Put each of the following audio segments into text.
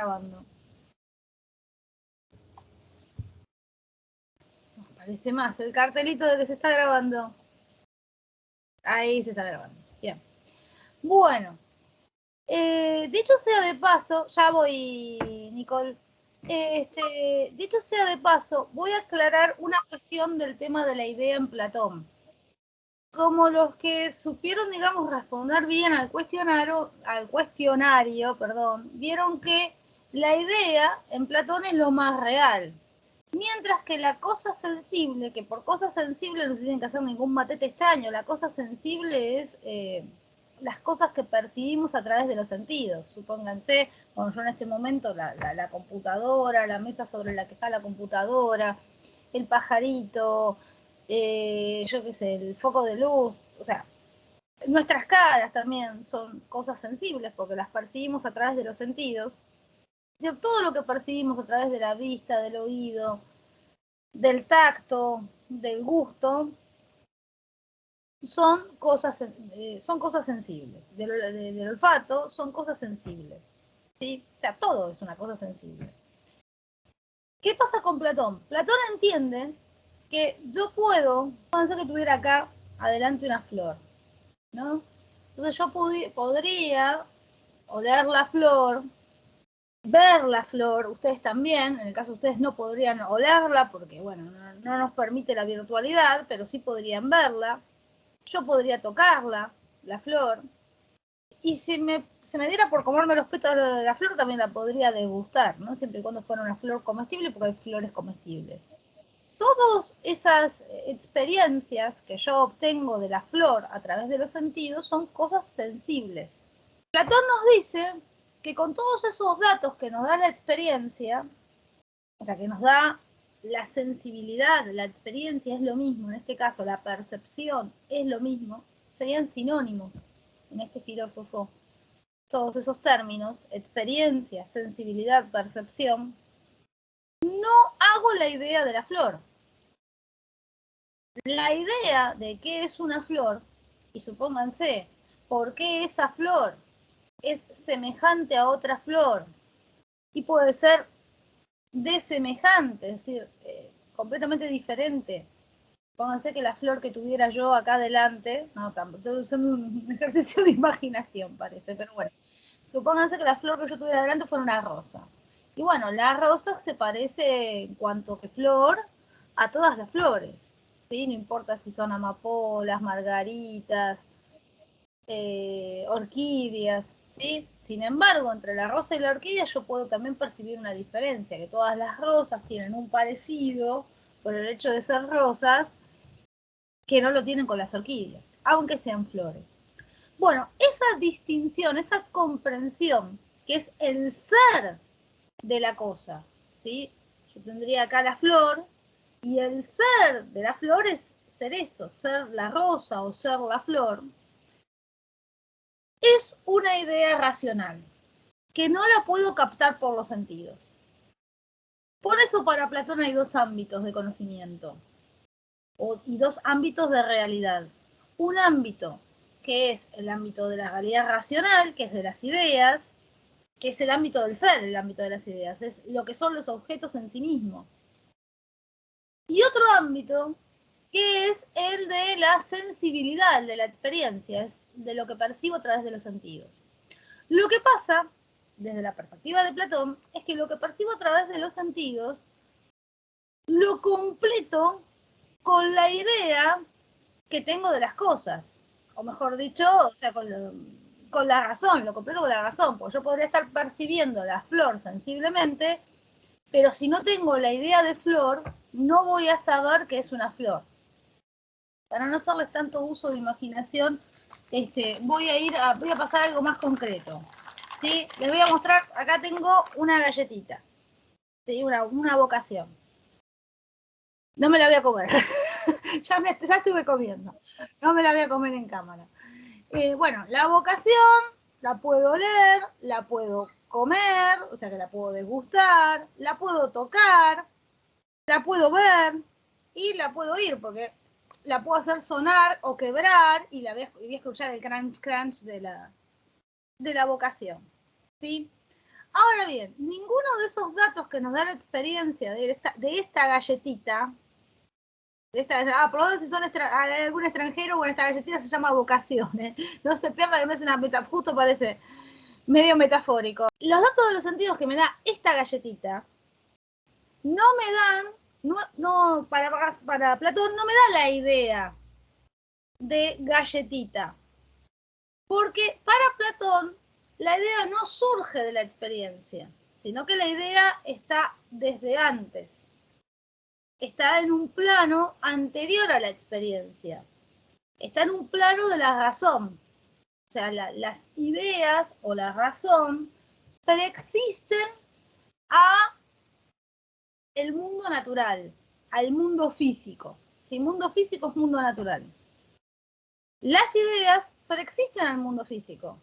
grabando. Parece más el cartelito de que se está grabando. Ahí se está grabando. Bien. Bueno. Dicho sea de paso, ya voy, Nicole. Dicho sea de paso, voy a aclarar una cuestión del tema de la idea en Platón. Como los que supieron, digamos, responder bien al cuestionario, vieron que la idea en Platón es lo más real. Mientras que la cosa sensible, que por cosa sensible no se tienen que hacer ningún matete extraño, la cosa sensible es las cosas que percibimos a través de los sentidos. Supónganse, bueno, yo en este momento la computadora, la mesa sobre la que está la computadora, el pajarito, yo qué sé, el foco de luz, o sea, nuestras caras también son cosas sensibles porque las percibimos a través de los sentidos. Todo lo que percibimos a través de la vista, del oído, del tacto, del gusto, son cosas sensibles. Del olfato son cosas sensibles. ¿Sí? O sea, todo es una cosa sensible. ¿Qué pasa con Platón? Platón entiende que yo puedo pensar que tuviera acá adelante una flor, ¿no? Entonces yo podría oler la flor, ver la flor, ustedes también, en el caso de ustedes no podrían olerla porque, bueno, no nos permite la virtualidad, pero sí podrían verla. Yo podría tocarla, la flor, y si se me diera por comerme los pétalos de la flor, también la podría degustar, ¿no? Siempre y cuando fuera una flor comestible, porque hay flores comestibles. Todas esas experiencias que yo obtengo de la flor a través de los sentidos son cosas sensibles. Platón nos dice que con todos esos datos que nos da la experiencia, o sea, que nos da la sensibilidad, la experiencia es lo mismo, en este caso la percepción es lo mismo, serían sinónimos en este filósofo. Todos esos términos, experiencia, sensibilidad, percepción, no hago la idea de la flor. La idea de qué es una flor, y supónganse, por qué esa flor es semejante a otra flor, y puede ser desemejante, es decir, completamente diferente. Pónganse que la flor que tuviera yo acá delante, no, tampoco, estoy usando un ejercicio de imaginación, parece, pero bueno, supónganse que la flor que yo tuviera delante fuera una rosa. Y bueno, la rosa se parece en cuanto que flor a todas las flores, ¿sí? No importa si son amapolas, margaritas, orquídeas, ¿sí? Sin embargo, entre la rosa y la orquídea yo puedo también percibir una diferencia, que todas las rosas tienen un parecido por el hecho de ser rosas, que no lo tienen con las orquídeas, aunque sean flores. Bueno, esa distinción, esa comprensión, que es el ser de la cosa, ¿sí? Yo tendría acá la flor, y el ser de la flor es ser eso, ser la rosa o ser la flor, es una idea racional, que no la puedo captar por los sentidos. Por eso para Platón hay dos ámbitos de conocimiento, y dos ámbitos de realidad. Un ámbito que es el ámbito de la realidad racional, que es de las ideas, que es el ámbito del ser, el ámbito de las ideas, es lo que son los objetos en sí mismos. Y otro ámbito que es el de la sensibilidad, de la experiencia, es de lo que percibo a través de los sentidos. Lo que pasa, desde la perspectiva de Platón, es que lo que percibo a través de los sentidos lo completo con la idea que tengo de las cosas, o mejor dicho, o sea, con la razón, lo completo con la razón, porque yo podría estar percibiendo la flor sensiblemente, pero si no tengo la idea de flor, no voy a saber que es una flor. Para no hacerles tanto uso de imaginación, voy a pasar a algo más concreto. ¿Sí? Les voy a mostrar, acá tengo una galletita, ¿sí? Una vocación. No me la voy a comer, ya estuve comiendo, no me la voy a comer en cámara. Bueno, la vocación la puedo leer, la puedo comer, o sea que la puedo degustar, la puedo tocar, la puedo ver y la puedo oír, porque la puedo hacer sonar o quebrar y voy a escuchar el crunch crunch de la vocación, ¿sí? Ahora bien, ninguno de esos datos que nos da la experiencia de esta galletita, por lo menos si son algún extranjero, bueno, esta galletita se llama vocación, ¿eh? No se pierda que no es una metáfora, justo parece medio metafórico. Los datos de los sentidos que me da esta galletita no me dan, para Platón no me da la idea de galletita. Porque para Platón la idea no surge de la experiencia, sino que la idea está desde antes. Está en un plano anterior a la experiencia. Está en un plano de la razón. O sea, las ideas o la razón preexisten a el mundo natural, al mundo físico. Si mundo físico es mundo natural. Las ideas preexisten al mundo físico.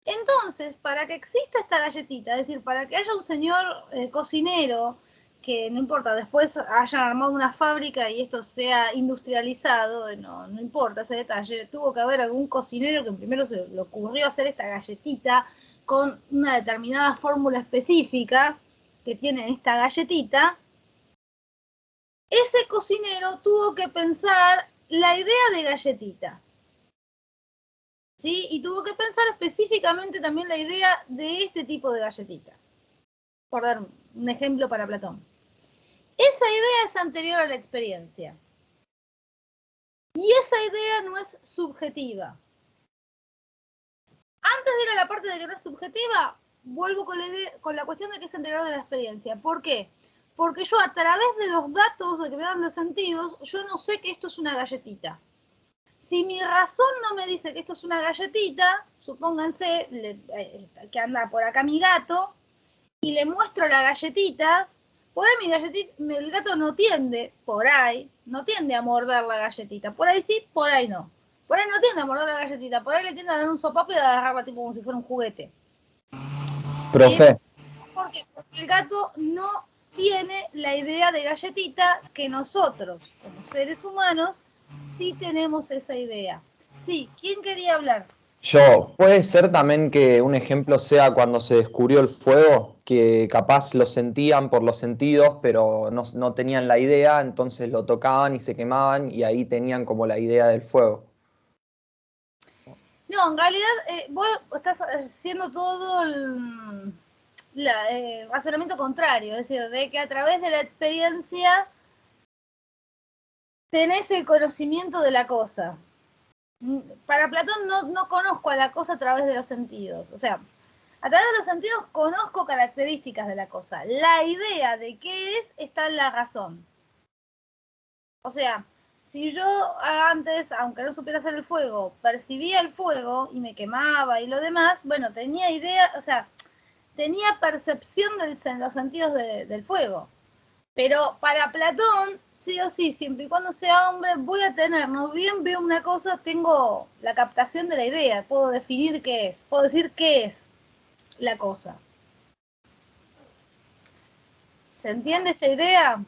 Entonces, para que exista esta galletita, es decir, para que haya un señor cocinero, que no importa, después haya armado una fábrica y esto sea industrializado, no importa ese detalle, tuvo que haber algún cocinero que primero se le ocurrió hacer esta galletita con una determinada fórmula específica que tiene esta galletita. Ese cocinero tuvo que pensar la idea de galletita. ¿Sí? Y tuvo que pensar específicamente también la idea de este tipo de galletita. Por dar un ejemplo para Platón. Esa idea es anterior a la experiencia. Y esa idea no es subjetiva. Antes de ir a la parte de que no es subjetiva, vuelvo con la cuestión de que es anterior a la experiencia. ¿Por qué? Porque yo a través de los datos de que me dan los sentidos, yo no sé que esto es una galletita. Si mi razón no me dice que esto es una galletita, supónganse que anda por acá mi gato, y le muestro la galletita, por ahí el gato no tiende, no tiende a morder la galletita. Por ahí sí, por ahí no. Por ahí no tiende a morder la galletita, por ahí le tiende a dar un sopapo y a agarrarla tipo como si fuera un juguete. Profe. ¿Por qué? Porque el gato no tiene la idea de galletita que nosotros, como seres humanos, sí tenemos esa idea. Sí, ¿quién quería hablar? Yo, puede ser también que un ejemplo sea cuando se descubrió el fuego, que capaz lo sentían por los sentidos, pero no tenían la idea, entonces lo tocaban y se quemaban y ahí tenían como la idea del fuego. No, en realidad vos estás haciendo todo el razonamiento contrario, es decir, de que a través de la experiencia tenés el conocimiento de la cosa. Para Platón no conozco a la cosa a través de los sentidos, o sea, a través de los sentidos conozco características de la cosa. La idea de qué es está en la razón. O sea, si yo antes, aunque no supiera hacer el fuego, percibía el fuego y me quemaba y lo demás, bueno, tenía idea, o sea, tenía percepción de los sentidos del fuego. Pero para Platón, sí o sí, siempre y cuando sea hombre, voy a tener, no bien veo una cosa, tengo la captación de la idea, puedo definir qué es, puedo decir qué es la cosa. ¿Se entiende esta idea?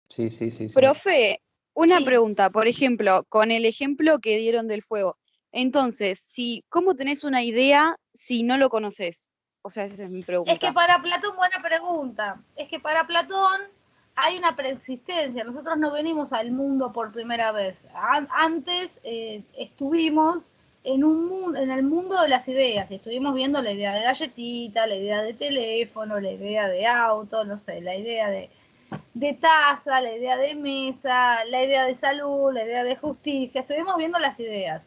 Sí, sí, sí, sí. Profe, una Sí. pregunta, por ejemplo, con el ejemplo que dieron del fuego. Entonces, ¿cómo tenés una idea si no lo conoces? O sea, esa es mi Es que pregunta. para Platón, buena pregunta, es que para Platón hay una preexistencia, nosotros no venimos al mundo por primera vez. Antes estuvimos en el mundo de las ideas, y estuvimos viendo la idea de galletita, la idea de teléfono, la idea de auto, no sé, la idea de taza, la idea de mesa, la idea de salud, la idea de justicia, estuvimos viendo las ideas.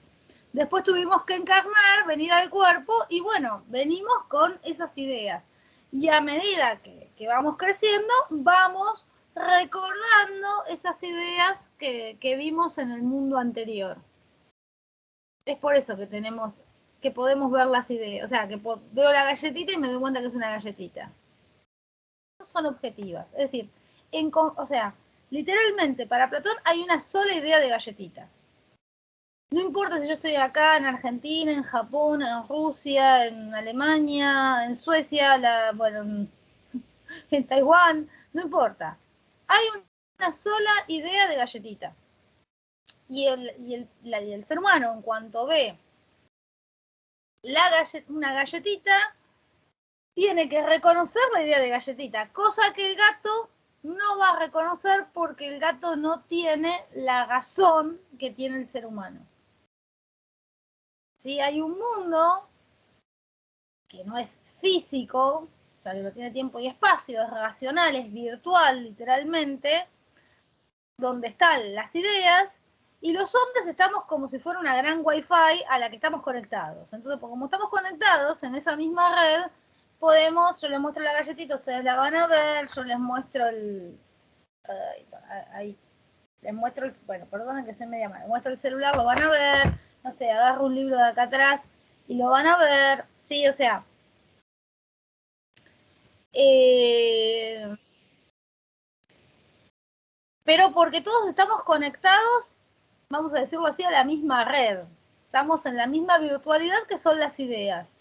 Después tuvimos que encarnar, venir al cuerpo y bueno, venimos con esas ideas. Y a medida que vamos creciendo, vamos recordando esas ideas que vimos en el mundo anterior. Es por eso que podemos ver las ideas. O sea, que veo la galletita y me doy cuenta que es una galletita. No son objetivas. Es decir, o sea, literalmente para Platón hay una sola idea de galletita. No importa si yo estoy acá en Argentina, en Japón, en Rusia, en Alemania, en Suecia, bueno, en Taiwán, no importa. Hay una sola idea de galletita. Y el ser humano, en cuanto ve una galletita, tiene que reconocer la idea de galletita, cosa que el gato no va a reconocer porque el gato no tiene la razón que tiene el ser humano. ¿Sí? Hay un mundo que no es físico, o sea, que no tiene tiempo y espacio, es racional, es virtual, literalmente, donde están las ideas, y los hombres estamos como si fuera una gran wifi a la que estamos conectados. Entonces, como estamos conectados en esa misma red, podemos, yo les muestro la galletita, ustedes la van a ver, yo les muestro el... ahí, les muestro el... Bueno, perdonen que soy media mala, les muestro el celular, lo van a ver, no sé, agarro un libro de acá atrás y lo van a ver, sí, o sea... pero porque todos estamos conectados, vamos a decirlo así, a la misma red. Estamos en la misma virtualidad que son las ideas.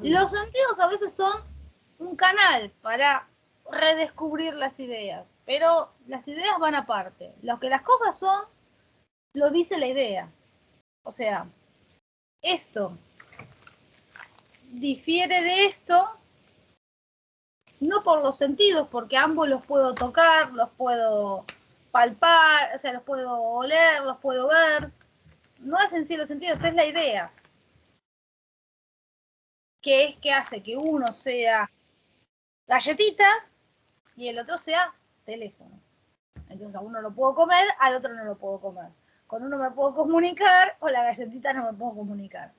Los sentidos a veces son un canal para redescubrir las ideas, pero las ideas van aparte. Lo que las cosas son, lo dice la idea. O sea, esto difiere de esto, no por los sentidos, porque ambos los puedo tocar, los puedo palpar, o sea, los puedo oler, los puedo ver. No es en sí los sentidos, es la idea. Que es que hace que uno sea galletita y el otro sea teléfono. Entonces a uno lo puedo comer, al otro no lo puedo comer. Con uno me puedo comunicar o la galletita no me puedo comunicar.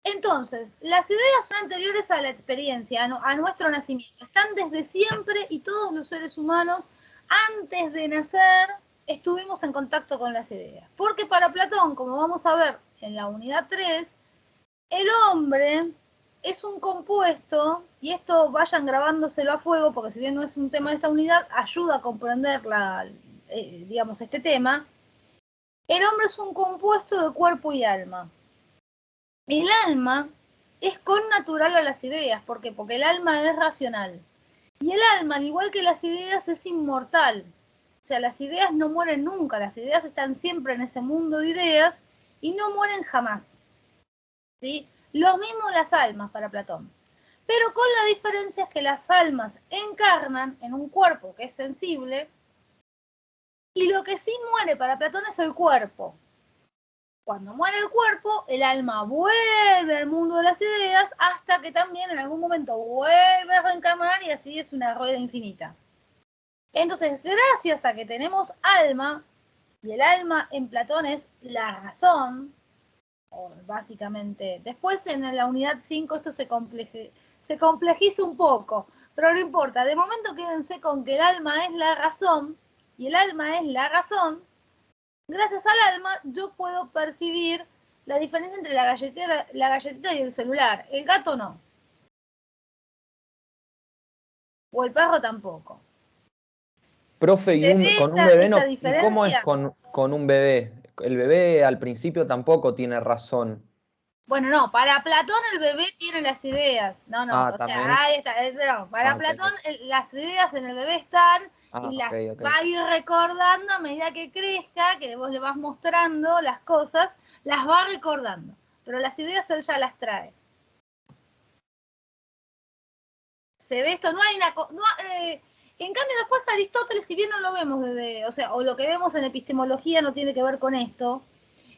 Entonces, las ideas son anteriores a la experiencia, a nuestro nacimiento. Están desde siempre y todos los seres humanos, antes de nacer, estuvimos en contacto con las ideas. Porque para Platón, como vamos a ver en la unidad 3, el hombre es un compuesto, y esto vayan grabándoselo a fuego, porque si bien no es un tema de esta unidad, ayuda a comprender digamos, este tema. El hombre es un compuesto de cuerpo y alma. El alma es connatural a las ideas. ¿Por qué? Porque el alma es racional. Y el alma, al igual que las ideas, es inmortal. O sea, las ideas no mueren nunca. Las ideas están siempre en ese mundo de ideas y no mueren jamás. ¿Sí? Lo mismo las almas para Platón. Pero con la diferencia es que las almas encarnan en un cuerpo que es sensible y lo que sí muere para Platón es el cuerpo. Cuando muere el cuerpo, el alma vuelve al mundo de las ideas hasta que también en algún momento vuelve a reencarnar y así es una rueda infinita. Entonces, gracias a que tenemos alma, y el alma en Platón es la razón, o básicamente, después en la unidad 5 esto se complejiza un poco, pero no importa, de momento quédense con que el alma es la razón, y el alma es la razón. Gracias al alma yo puedo percibir la diferencia entre la galletita y el celular. El gato no. O el perro tampoco. Profe, ¿Se ve con un esta, bebé esta no, ¿y cómo es diferencia? con un bebé? El bebé al principio tampoco tiene razón. Bueno, no, para Platón el bebé tiene las ideas. No, no, Ah, o sea, también. ahí está. No, Ah, para ok, Platón ok. las ideas en el bebé están Ah, y ok, las ok. va a ir recordando a medida que crezca, que vos le vas mostrando las cosas, las va recordando. Pero las ideas él ya las trae. Se ve esto, no hay una... en cambio después Aristóteles, si bien no lo vemos desde, o sea, o lo que vemos en epistemología no tiene que ver con esto,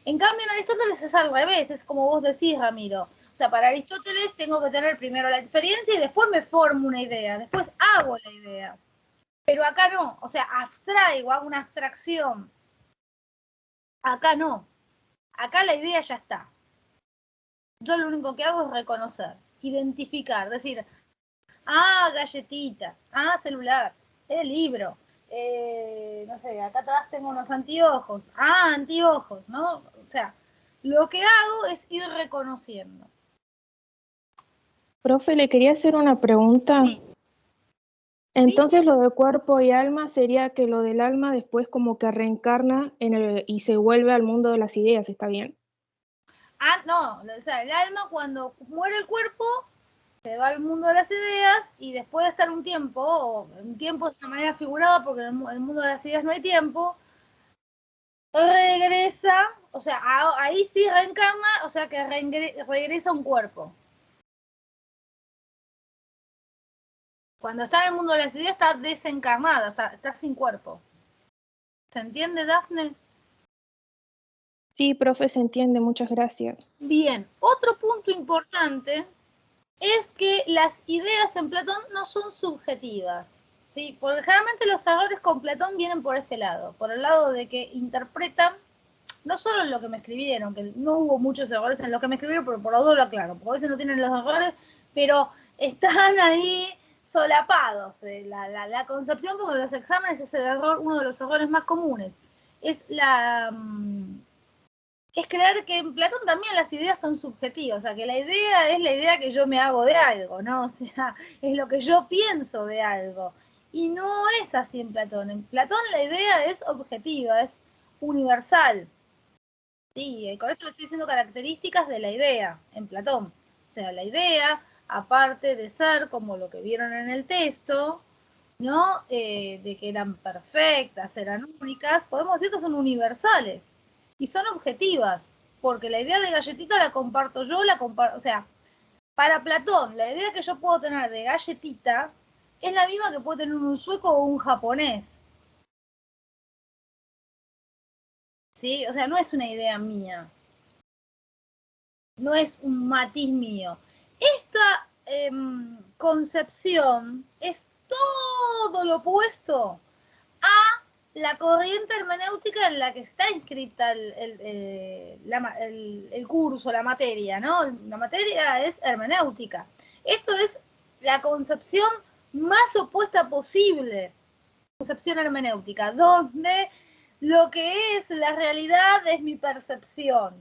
en cambio en Aristóteles es al revés, es como vos decís, Ramiro. O sea, para Aristóteles tengo que tener primero la experiencia y después me formo una idea, después hago la idea. Pero acá no, o sea, abstraigo, hago una abstracción. Acá no, acá la idea ya está. Yo lo único que hago es reconocer, identificar, decir, ah, galletita, ah, celular, el libro, no sé, acá atrás tengo unos anteojos, ah, anteojos, ¿no? O sea, lo que hago es ir reconociendo. Profe, le quería hacer una pregunta. Sí, sí, Entonces, lo de cuerpo y alma sería que lo del alma después como que reencarna y se vuelve al mundo de las ideas, ¿está bien? ah, no, o sea, el alma cuando muere el cuerpo se va al mundo de las ideas y después de estar un tiempo, o un tiempo es una manera figurada porque en el mundo de las ideas no hay tiempo, regresa, o sea, ahí sí reencarna, o sea que regresa a un cuerpo. Cuando está en el mundo de las ideas está desencarnada, está sin cuerpo. ¿Se entiende, Dafne? Sí, profe, se entiende, muchas gracias. Bien, otro punto importante es que las ideas en Platón no son subjetivas, ¿sí? Porque generalmente los errores con Platón vienen por este lado, por el lado de que interpretan, no solo en lo que me escribieron, que no hubo muchos errores en lo que me escribieron, pero por lo menos lo aclaro, porque a veces no tienen los errores, pero están ahí solapados. La concepción, porque en los exámenes es el error, uno de los errores más comunes, es es creer que en Platón también las ideas son subjetivas, o sea, que la idea es la idea que yo me hago de algo, ¿no? O sea, es lo que yo pienso de algo. Y no es así en Platón. En Platón la idea es objetiva, es universal. Sí, y con esto le estoy diciendo características de la idea en Platón. O sea, la idea, aparte de ser como lo que vieron en el texto, ¿no? De que eran perfectas, eran únicas, podemos decir que son universales y son objetivas, porque la idea de galletita la comparto yo, o sea, para Platón, la idea que yo puedo tener de galletita es la misma que puede tener un sueco o un japonés, ¿sí? O sea, no es una idea mía, no es un matiz mío. Esta concepción es todo lo opuesto a la corriente hermenéutica en la que está inscrita el curso, la materia, ¿no? La materia es hermenéutica. Esto es la concepción más opuesta posible, concepción hermenéutica, donde lo que es la realidad es mi percepción,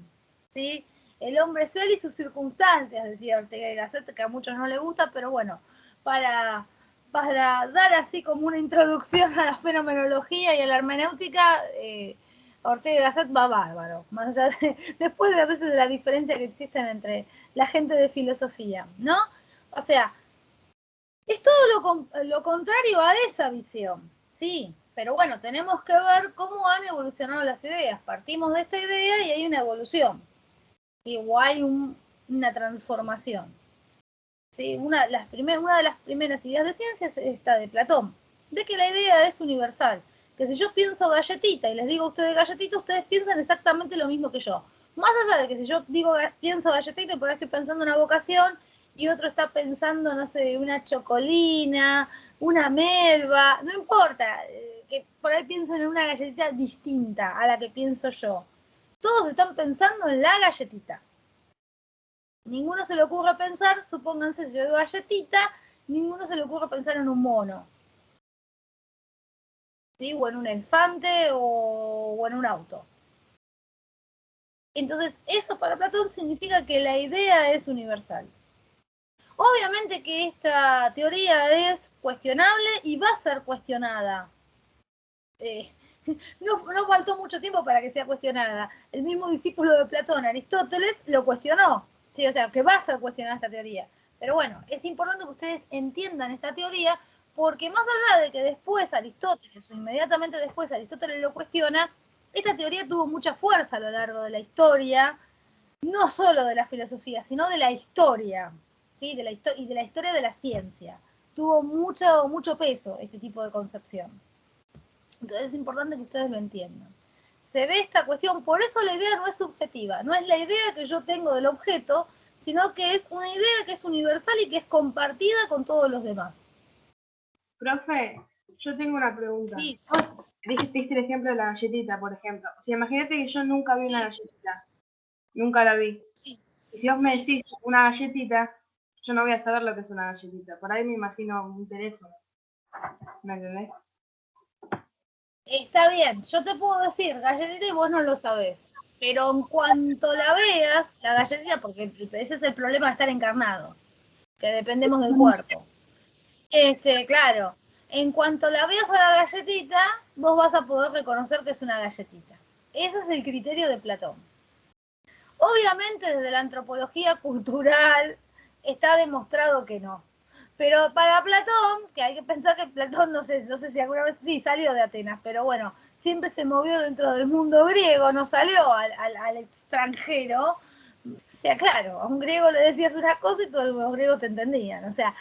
¿sí? El hombre es él y sus circunstancias, decía Ortega y Gasset, que a muchos no les gusta, pero bueno, para dar así como una introducción a la fenomenología y a la hermenéutica, Ortega y Gasset va bárbaro, más allá después de a veces de la diferencia que existen entre la gente de filosofía, ¿no? O sea, es todo lo contrario a esa visión, sí, pero bueno, tenemos que ver cómo han evolucionado las ideas. Partimos de esta idea y hay una evolución, ¿sí? O hay una transformación. ¿Sí? Una de las primeras ideas de ciencia es esta de Platón, de que la idea es universal, que si yo pienso galletita y les digo a ustedes galletita, ustedes piensan exactamente lo mismo que yo. Más allá de que si yo pienso galletita y por ahí estoy pensando en una vocación y otro está pensando, no sé, una chocolina, una melva, no importa, que por ahí piensen en una galletita distinta a la que pienso yo. Todos están pensando en la galletita. Ninguno se le ocurre pensar, supónganse, si yo digo galletita, ninguno se le ocurre pensar en un mono, ¿sí? O en un elefante o en un auto. Entonces, eso para Platón significa que la idea es universal. Obviamente que esta teoría es cuestionable y va a ser cuestionada. No faltó mucho tiempo para que sea cuestionada. El mismo discípulo de Platón, Aristóteles, lo cuestionó. Sí, o sea, que va a ser cuestionada esta teoría. Pero bueno, es importante que ustedes entiendan esta teoría porque más allá de que después Aristóteles, o inmediatamente después Aristóteles lo cuestiona, esta teoría tuvo mucha fuerza a lo largo de la historia, no solo de la filosofía, sino de la historia, ¿sí? Y de la historia de la ciencia. Tuvo mucho peso este tipo de concepción. Entonces es importante que ustedes lo entiendan. Se ve esta cuestión, por eso la idea no es subjetiva, no es la idea que yo tengo del objeto, sino que es una idea que es universal y que es compartida con todos los demás. Profe, yo tengo una pregunta. Sí. Dijiste el ejemplo de la galletita, por ejemplo. O sea, imagínate que yo nunca vi una galletita. Nunca la vi. Sí. Y si vos me decís una galletita, yo no voy a saber lo que es una galletita. Por ahí me imagino un teléfono. ¿Me entendés? Está bien, yo te puedo decir galletita y vos no lo sabés. Pero en cuanto la veas, la galletita, porque ese es el problema de estar encarnado, que dependemos del cuerpo. Claro, en cuanto la veas a la galletita, vos vas a poder reconocer que es una galletita. Ese es el criterio de Platón. Obviamente desde la antropología cultural está demostrado que no. Pero para Platón, que hay que pensar que Platón, no sé si alguna vez sí salió de Atenas, pero bueno, siempre se movió dentro del mundo griego, no salió al extranjero. O sea, claro, a un griego le decías una cosa y todos los griegos te entendían. O sea,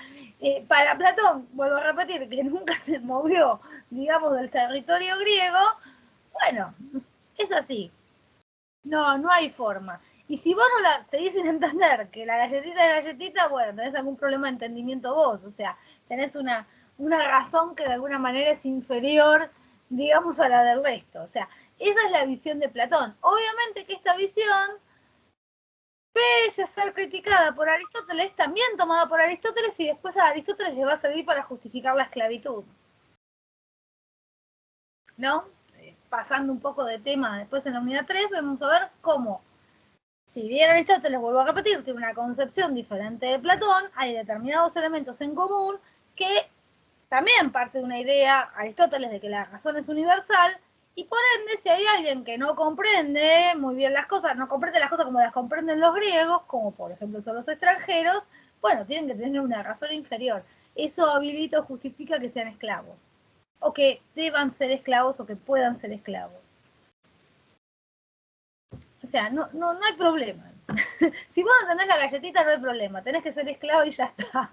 para Platón, vuelvo a repetir, que nunca se movió, digamos, del territorio griego, bueno, es así. No hay forma. Y si vos no la seguís sin entender que la galletita es galletita, bueno, tenés algún problema de entendimiento vos. O sea, tenés una razón que de alguna manera es inferior, digamos, a la del resto. O sea, esa es la visión de Platón. Obviamente que esta visión, pese a ser criticada por Aristóteles, también tomada por Aristóteles, y después a Aristóteles le va a servir para justificar la esclavitud. ¿No? Pasando un poco de tema, después en la unidad 3 vamos a ver cómo, si bien Aristóteles, vuelvo a repetir, tiene una concepción diferente de Platón, hay determinados elementos en común que también parte de una idea Aristóteles de que la razón es universal, y por ende, si hay alguien que no comprende muy bien las cosas, no comprende las cosas como las comprenden los griegos, como por ejemplo son los extranjeros, bueno, tienen que tener una razón inferior. Eso habilita o justifica que sean esclavos, o que deban ser esclavos, o que puedan ser esclavos. O sea, no hay problema. Si vos no tenés la galletita, no hay problema. Tenés que ser esclavo y ya está.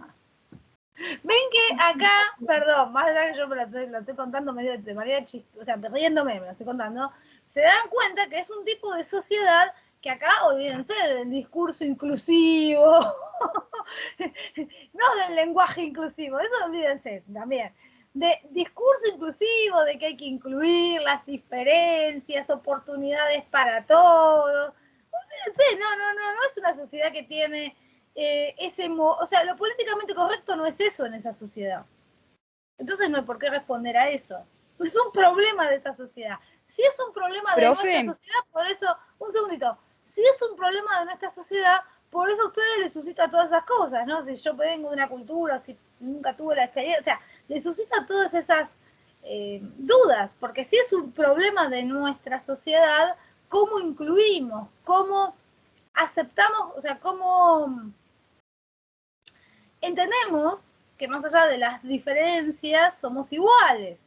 Ven que acá, perdón, más allá que yo me lo estoy contando medio de manera chistosa, o sea, riéndome, me lo estoy contando, se dan cuenta que es un tipo de sociedad que acá, olvídense del discurso inclusivo, no del lenguaje inclusivo, eso olvídense también. De discurso inclusivo, de que hay que incluir las diferencias, oportunidades para todos. Olvídense, no es una sociedad que tiene o sea, lo políticamente correcto no es eso en esa sociedad. Entonces no hay por qué responder a eso. No es un problema de esa sociedad. Si es un problema de nuestra sociedad, por eso, un segundito, si es un problema de nuestra sociedad, por eso a ustedes les suscita todas esas cosas, ¿no? Si yo vengo de una cultura, o si nunca tuve la experiencia, o sea, les suscita todas esas dudas, porque si es un problema de nuestra sociedad, ¿cómo incluimos? ¿Cómo aceptamos? O sea, ¿cómo entendemos que más allá de las diferencias somos iguales?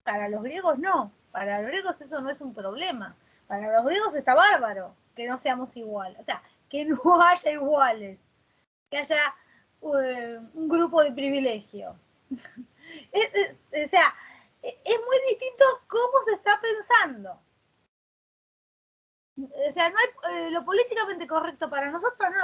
Para los griegos no, para los griegos eso no es un problema. Para los griegos está bárbaro que no seamos iguales, o sea, que no haya iguales, que haya un grupo de privilegio. O sea, es muy distinto cómo se está pensando. O sea, no hay, lo políticamente correcto para nosotros no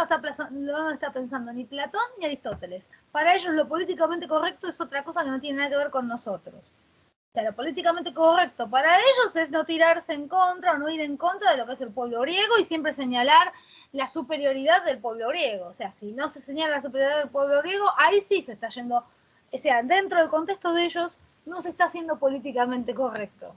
lo está pensando ni Platón ni Aristóteles. Para ellos lo políticamente correcto es otra cosa que no tiene nada que ver con nosotros. O sea, lo políticamente correcto para ellos es no tirarse en contra o no ir en contra de lo que es el pueblo griego y siempre señalar la superioridad del pueblo griego. O sea, si no se señala la superioridad del pueblo griego, ahí sí se está yendo, o sea, dentro del contexto de ellos no se está haciendo políticamente correcto.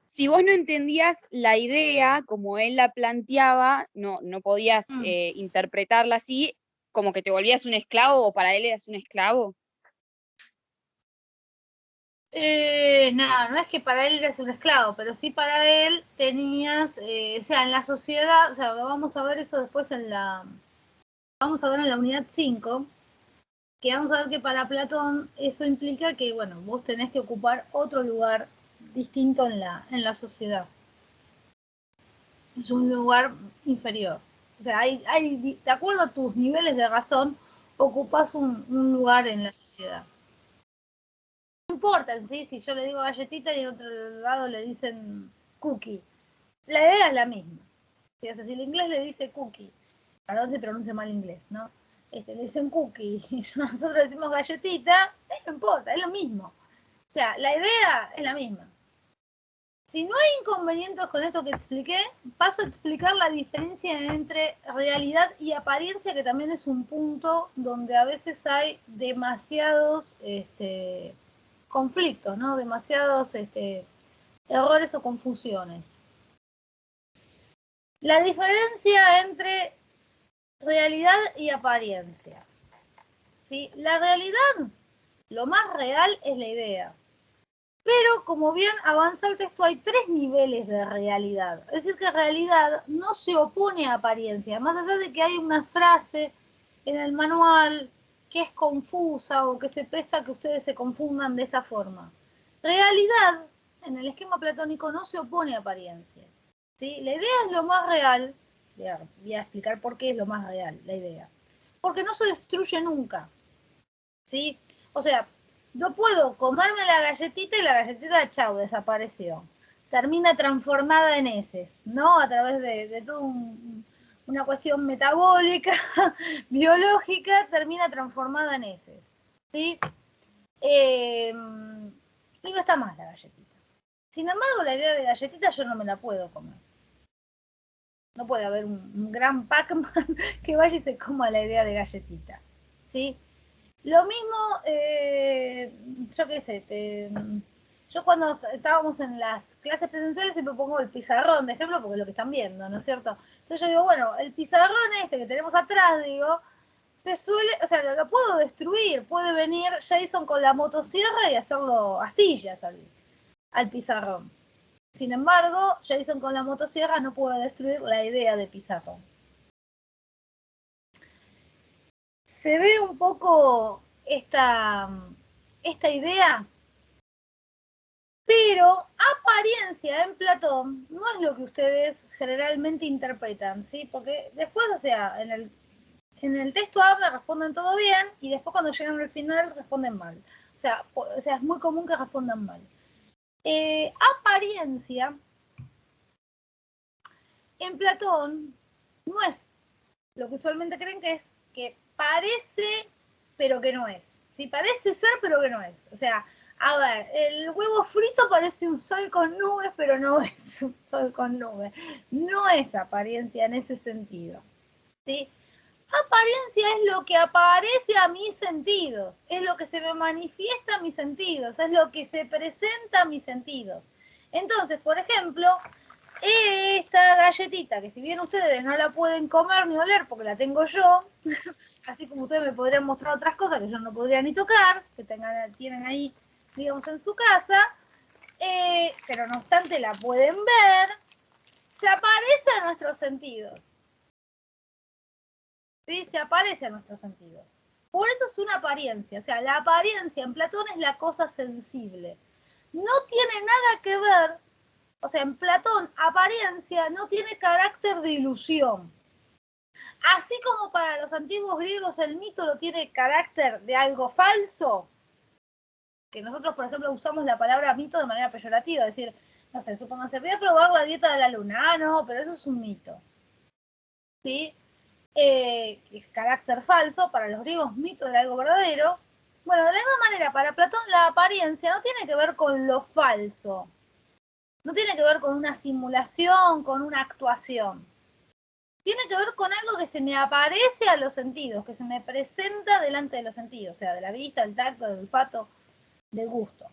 Si vos no entendías la idea como él la planteaba, no podías interpretarla así, como que te volvías un esclavo o para él eras un esclavo. No es que para él eras un esclavo, pero sí para él tenías, o sea, en la sociedad, o sea, vamos a ver eso después vamos a ver en la unidad 5, que vamos a ver que para Platón eso implica que, bueno, vos tenés que ocupar otro lugar distinto en la sociedad. Es un lugar inferior. O sea, hay de acuerdo a tus niveles de razón, ocupas un lugar en la sociedad. No importa en sí si yo le digo galletita y en otro lado le dicen cookie. La idea es la misma. Si el inglés le dice cookie, perdón si pronuncia mal inglés, ¿no? Le dicen cookie y nosotros decimos galletita, no importa, es lo mismo. O sea, la idea es la misma. Si no hay inconvenientes con esto que expliqué, paso a explicar la diferencia entre realidad y apariencia, que también es un punto donde a veces hay demasiados conflictos, ¿no? Demasiados errores o confusiones. La diferencia entre realidad y apariencia. ¿Sí? La realidad, lo más real es la idea. Pero como bien avanza el texto, hay 3 niveles de realidad. Es decir, que realidad no se opone a apariencia. Más allá de que hay una frase en el manual que es confusa o que se presta a que ustedes se confundan de esa forma. Realidad en el esquema platónico no se opone a apariencia. ¿Sí? La idea es lo más real. Voy a explicar por qué es lo más real, la idea. Porque no se destruye nunca. ¿Sí? O sea, yo puedo comerme la galletita y la galletita, chau, desapareció. Termina transformada en heces, ¿no? A través de toda una cuestión metabólica, biológica, termina transformada en heces. ¿Sí? Y no está más la galletita. Sin embargo, la idea de galletita yo no me la puedo comer. No puede haber un gran Pac-Man que vaya y se coma la idea de galletita. ¿Sí? Lo mismo, yo qué sé, yo cuando estábamos en las clases presenciales siempre pongo el pizarrón de ejemplo porque es lo que están viendo, ¿no es cierto? Entonces yo digo, bueno, el pizarrón este que tenemos atrás, digo, se suele, o sea, lo puedo destruir, puede venir Jason con la motosierra y hacerlo astillas al pizarrón. Sin embargo, Jason con la motosierra no puede destruir la idea de pizarrón. Se ve un poco esta idea, pero apariencia en Platón no es lo que ustedes generalmente interpretan, ¿sí? Porque después, o sea, en el texto A me responden todo bien y después cuando llegan al final responden mal. O sea, es muy común que respondan mal. Apariencia en Platón no es lo que usualmente creen que es que parece pero que no es. ¿Sí? Parece ser pero que no es. O sea, a ver, el huevo frito parece un sol con nubes pero no es un sol con nubes. No es apariencia en ese sentido. ¿Sí? Apariencia es lo que aparece a mis sentidos, es lo que se me manifiesta a mis sentidos, es lo que se presenta a mis sentidos. Entonces, por ejemplo, esta galletita, que si bien ustedes no la pueden comer ni oler porque la tengo yo, así como ustedes me podrían mostrar otras cosas que yo no podría ni tocar, que tienen ahí, digamos, en su casa, pero no obstante la pueden ver, se aparece a nuestros sentidos. ¿Sí? Se aparece a nuestros sentidos. Por eso es una apariencia. O sea, la apariencia en Platón es la cosa sensible. No tiene nada que ver, o sea, en Platón, apariencia no tiene carácter de ilusión. Así como para los antiguos griegos el mito no tiene carácter de algo falso, que nosotros, por ejemplo, usamos la palabra mito de manera peyorativa, es decir, no sé, supónganse, voy a probar la dieta de la luna. Ah, no, pero eso es un mito. ¿Sí? Es carácter falso, para los griegos mito era algo verdadero. Bueno, de la misma manera, para Platón la apariencia no tiene que ver con lo falso, no tiene que ver con una simulación, con una actuación. Tiene que ver con algo que se me aparece a los sentidos, que se me presenta delante de los sentidos, o sea, de la vista, del tacto, del olfato, del gusto.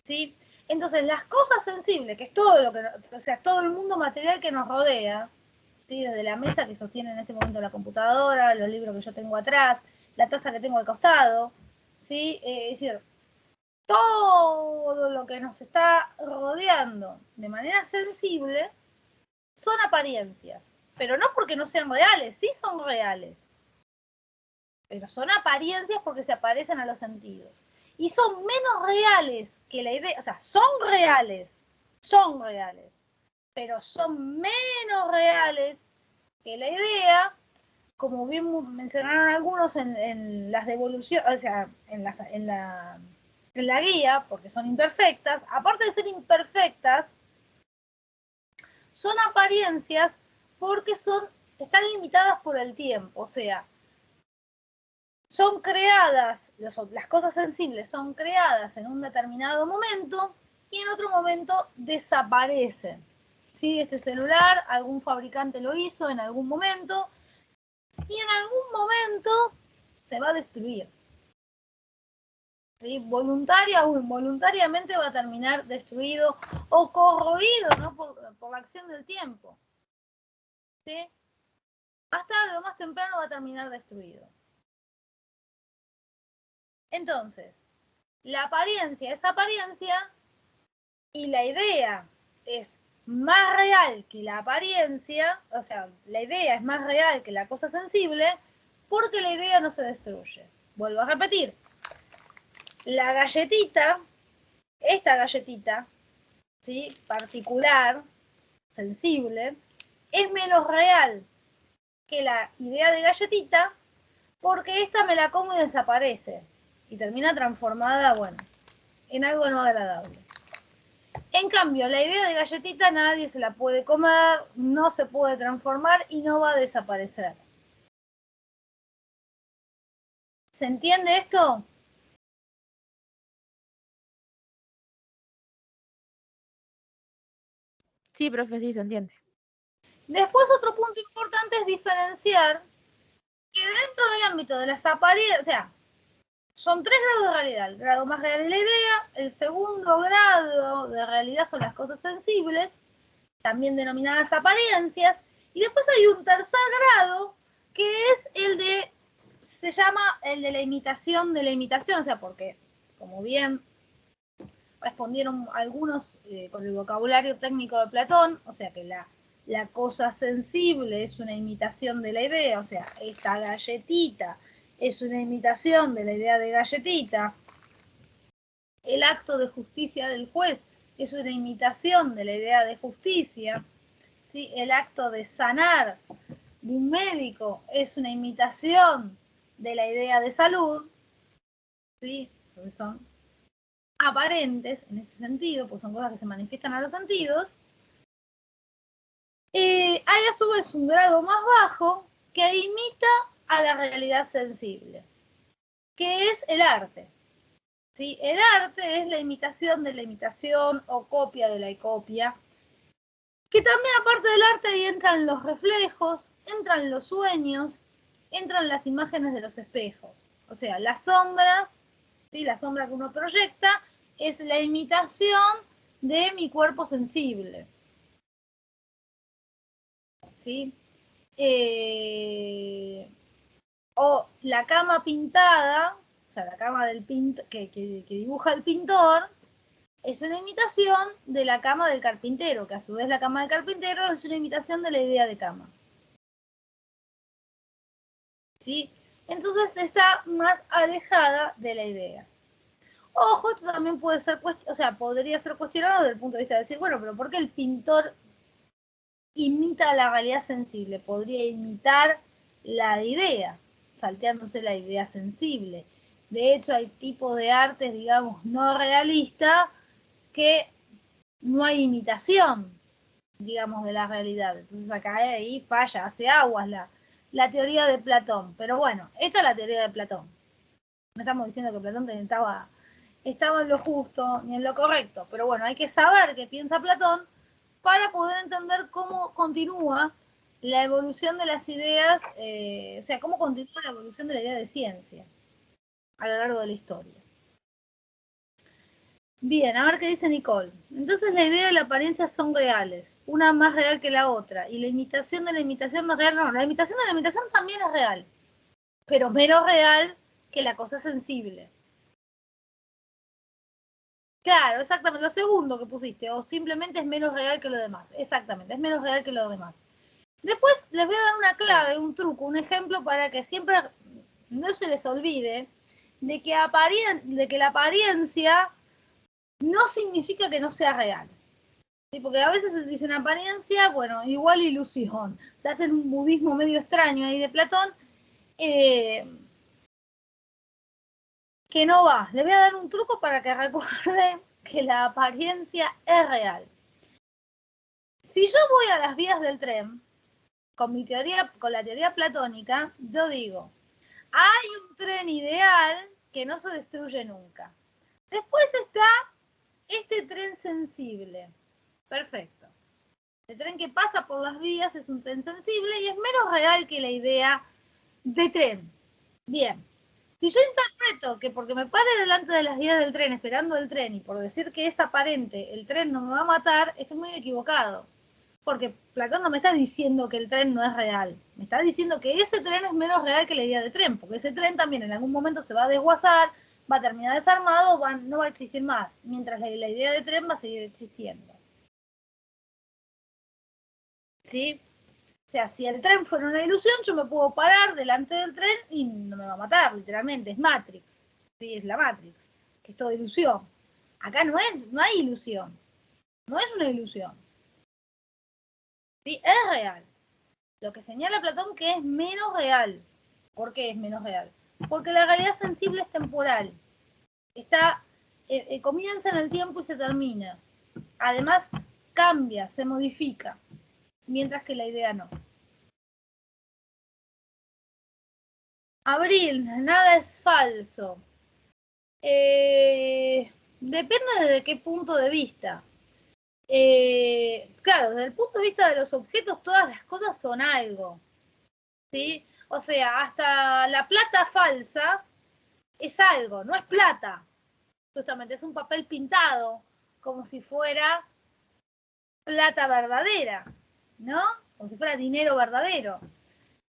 ¿Sí? Entonces, las cosas sensibles, que es todo lo que, o sea, todo el mundo material que nos rodea, ¿sí? Desde la mesa que sostiene en este momento la computadora, los libros que yo tengo atrás, la taza que tengo al costado, ¿sí? Es decir, todo lo que nos está rodeando de manera sensible son apariencias, pero no porque no sean reales, sí son reales, pero son apariencias porque se aparecen a los sentidos. Y son menos reales que la idea, o sea, son reales, pero son menos reales que la idea, como bien mencionaron algunos en las devoluciones, o sea, en la guía, porque son imperfectas, aparte de ser imperfectas, son apariencias porque están limitadas por el tiempo, o sea, son creadas, las cosas sensibles son creadas en un determinado momento y en otro momento desaparecen. ¿Sí? Este celular, algún fabricante lo hizo en algún momento y en algún momento se va a destruir. ¿Sí? Voluntaria o involuntariamente va a terminar destruido o corroído, ¿no? por la acción del tiempo. ¿Sí? Más tarde o más temprano va a terminar destruido. Entonces, la apariencia es apariencia y la idea es más real que la apariencia, o sea, la idea es más real que la cosa sensible porque la idea no se destruye. Vuelvo a repetir, la galletita esta galletita, ¿sí? Particular, sensible, es menos real que la idea de galletita, porque esta me la como y desaparece, y termina transformada, bueno, en algo no agradable. En cambio, la idea de galletita nadie se la puede comer, no se puede transformar y no va a desaparecer. ¿Se entiende esto? Sí, profe, sí, se entiende. Después, otro punto importante es diferenciar que dentro del ámbito de las apariencias, o sea, son 3 grados de realidad. El grado más real es la idea, el segundo grado de realidad son las cosas sensibles, también denominadas apariencias, y después hay un tercer grado que es el de, se llama el de la imitación, o sea, porque, como bien respondieron algunos con el vocabulario técnico de Platón, o sea que la cosa sensible es una imitación de la idea, o sea, esta galletita es una imitación de la idea de galletita, el acto de justicia del juez es una imitación de la idea de justicia, ¿sí? El acto de sanar de un médico es una imitación de la idea de salud, ¿sí? Porque son aparentes en ese sentido, pues son cosas que se manifiestan a los sentidos. Hay a su vez un grado más bajo que imita a la realidad sensible, que es el arte. ¿Sí? El arte es la imitación de la imitación o copia de la copia, que también aparte del arte ahí entran los reflejos, entran los sueños, entran las imágenes de los espejos. O sea, las sombras, ¿sí? La sombra que uno proyecta es la imitación de mi cuerpo sensible. ¿Sí? O la cama pintada, o sea, la cama del que dibuja el pintor, es una imitación de la cama del carpintero, que a su vez la cama del carpintero es una imitación de la idea de cama. ¿Sí? Entonces está más alejada de la idea. Ojo, esto también puede ser, o sea, podría ser cuestionado desde el punto de vista de decir, bueno, pero ¿por qué el pintor imita la realidad sensible? Podría imitar la idea, salteándose la idea sensible. De hecho, hay tipos de artes, digamos, no realistas, que no hay imitación, digamos, de la realidad. Entonces acá ahí falla, hace aguas la teoría de Platón. Pero bueno, esta es la teoría de Platón. No estamos diciendo que Platón estaba en lo justo ni en lo correcto. Pero bueno, hay que saber qué piensa Platón para poder entender cómo continúa la evolución de las ideas, o sea, cómo continúa la evolución de la idea de ciencia a lo largo de la historia. Bien, a ver qué dice Nicole. Entonces la idea y la apariencia son reales, una más real que la otra, y la imitación de la imitación no es real. No, la imitación de la imitación también es real, pero menos real que la cosa sensible. Claro, exactamente, lo segundo que pusiste, o simplemente es menos real que lo demás. Exactamente, es menos real que lo demás. Después les voy a dar una clave, un truco, un ejemplo para que siempre no se les olvide de que la apariencia no significa que no sea real. ¿Sí? Porque a veces se dice en apariencia, bueno, igual ilusión. Se hace un budismo medio extraño ahí de Platón, que no va. Les voy a dar un truco para que recuerden que la apariencia es real. Si yo voy a las vías del tren, con la teoría platónica, yo digo, hay un tren ideal que no se destruye nunca. Después está este tren sensible. Perfecto. El tren que pasa por las vías es un tren sensible y es menos real que la idea de tren. Bien. Si yo interpreto que porque me pare delante de las vías del tren esperando el tren y por decir que es aparente el tren no me va a matar, estoy muy equivocado. Porque Platón no me está diciendo que el tren no es real. Me está diciendo que ese tren es menos real que la idea de tren. Porque ese tren también en algún momento se va a desguazar, va a terminar desarmado, no va a existir más. Mientras la idea de tren va a seguir existiendo. ¿Sí? O sea, si el tren fuera una ilusión, yo me puedo parar delante del tren y no me va a matar, literalmente. Es Matrix. Sí, es la Matrix, que es toda ilusión. Acá no hay ilusión. No es una ilusión. ¿Sí? Es real. Lo que señala Platón que es menos real. ¿Por qué es menos real? Porque la realidad sensible es temporal. Comienza en el tiempo y se termina. Además, cambia, se modifica, mientras que la idea no. Abril, nada es falso. Depende de qué punto de vista. Claro, desde el punto de vista de los objetos, todas las cosas son algo. ¿Sí? O sea, hasta la plata falsa es algo, no es plata. Justamente es un papel pintado, como si fuera plata verdadera, ¿no? Como si fuera dinero verdadero.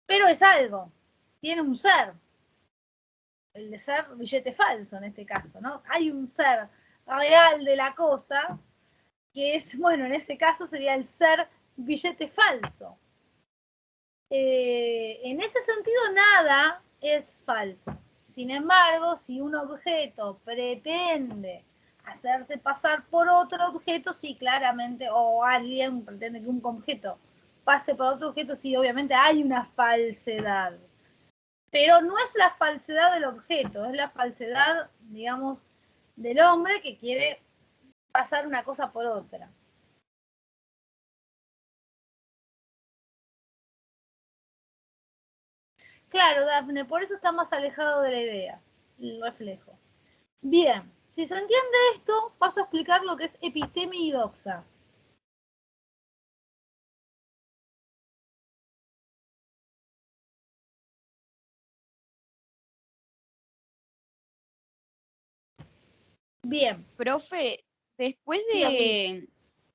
Pero es algo, tiene un ser. El de ser billete falso en este caso, ¿no? Hay un ser real de la cosa, que es, bueno, en este caso sería el ser billete falso. En ese sentido, nada es falso. Sin embargo, si un objeto pretende hacerse pasar por otro objeto, sí, claramente, o alguien pretende que un objeto pase por otro objeto, sí, obviamente hay una falsedad. Pero no es la falsedad del objeto, es la falsedad, digamos, del hombre que quiere pasar una cosa por otra. Claro, Dafne, por eso está más alejado de la idea, el reflejo. Bien, si se entiende esto, paso a explicar lo que es epistemia y doxa. Bien. Profe, después Sí,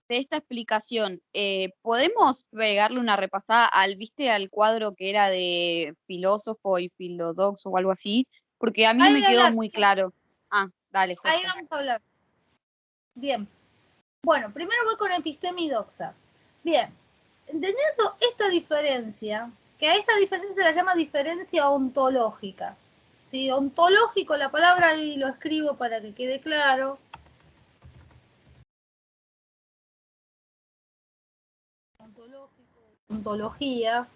de esta explicación, ¿podemos pegarle una repasada ¿viste al cuadro que era de filósofo y filodoxo o algo así? Porque a mí no ahí me voy a quedó hablar. muy claro. Ah, dale, Ahí Joya. vamos a hablar. Bien. Bueno, primero voy con epistemia y doxa. Bien. Entendiendo esta diferencia, que a esta diferencia se la llama diferencia ontológica. ¿Sí? Ontológico, la palabra ahí lo escribo para que quede claro. Ontología.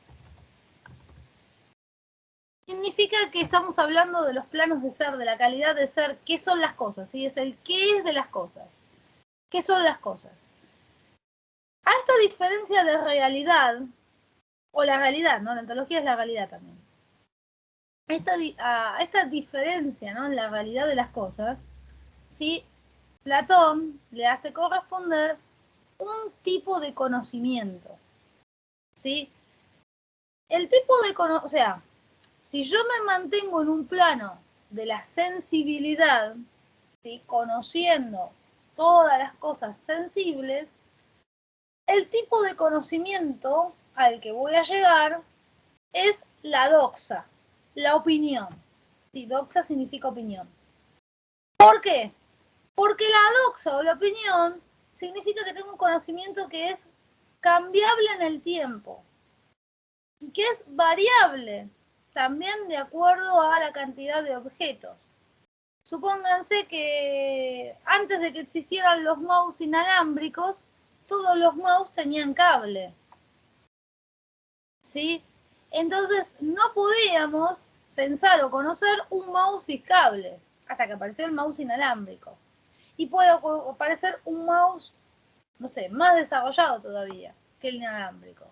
Significa que estamos hablando de los planos de ser, de la calidad de ser, qué son las cosas, ¿sí? Es el qué es de las cosas. ¿Qué son las cosas? A esta diferencia de realidad, o la realidad, ¿no? La ontología es la realidad también. A esta diferencia, ¿no? En la realidad de las cosas, ¿sí? Platón le hace corresponder un tipo de conocimiento, ¿sí? El tipo de conocimiento, o sea, si yo me mantengo en un plano de la sensibilidad, ¿sí? Conociendo todas las cosas sensibles, el tipo de conocimiento al que voy a llegar es la doxa, la opinión. Sí, doxa significa opinión. ¿Por qué? Porque la doxa o la opinión significa que tengo un conocimiento que es cambiable en el tiempo y que es variable también de acuerdo a la cantidad de objetos. Supónganse que antes de que existieran los mouse inalámbricos, todos los mouse tenían cable. ¿Sí? Entonces no podíamos pensar o conocer un mouse sin cable hasta que apareció el mouse inalámbrico. Y puede aparecer un mouse, no sé, más desarrollado todavía que el inalámbrico.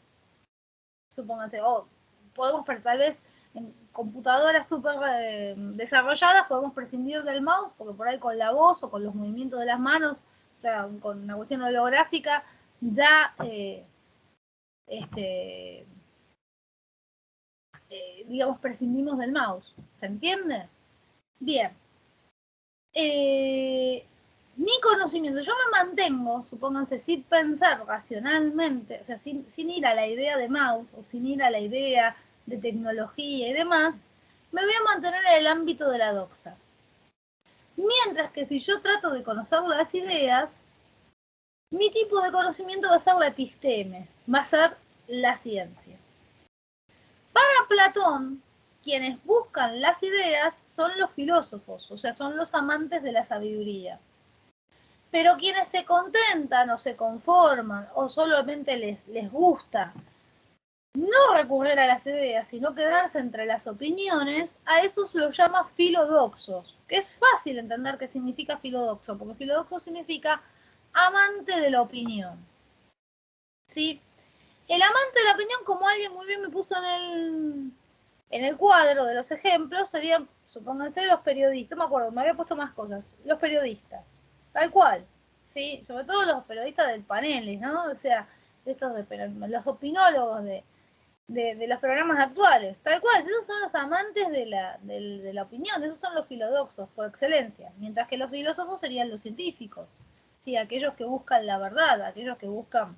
Supónganse, o podemos, tal vez en computadoras súper desarrolladas podemos prescindir del mouse, porque por ahí con la voz o con los movimientos de las manos, o sea, con una cuestión holográfica, ya digamos, prescindimos del mouse. ¿Se entiende? Bien. Mi conocimiento, yo me mantengo, supónganse, sin pensar racionalmente, o sea, sin ir a la idea de mouse o sin ir a la idea de tecnología y demás, me voy a mantener en el ámbito de la doxa. Mientras que si yo trato de conocer las ideas, mi tipo de conocimiento va a ser la episteme, va a ser la ciencia. Para Platón, quienes buscan las ideas son los filósofos, o sea, son los amantes de la sabiduría. Pero quienes se contentan o se conforman o solamente les gusta no recurrir a las ideas, sino quedarse entre las opiniones, a esos los llama filodoxos, que es fácil entender qué significa filodoxo, porque filodoxo significa amante de la opinión. ¿Sí? El amante de la opinión, como alguien muy bien me puso en el cuadro de los ejemplos, serían, supónganse, los periodistas, no me acuerdo, me había puesto más cosas, los periodistas, tal cual, ¿sí? Sobre todo los periodistas del paneles, ¿no? O sea, estos los opinólogos de los programas actuales, tal cual, esos son los amantes de la opinión, esos son los filodoxos por excelencia, mientras que los filósofos serían los científicos, ¿sí? Aquellos que buscan la verdad, aquellos que buscan,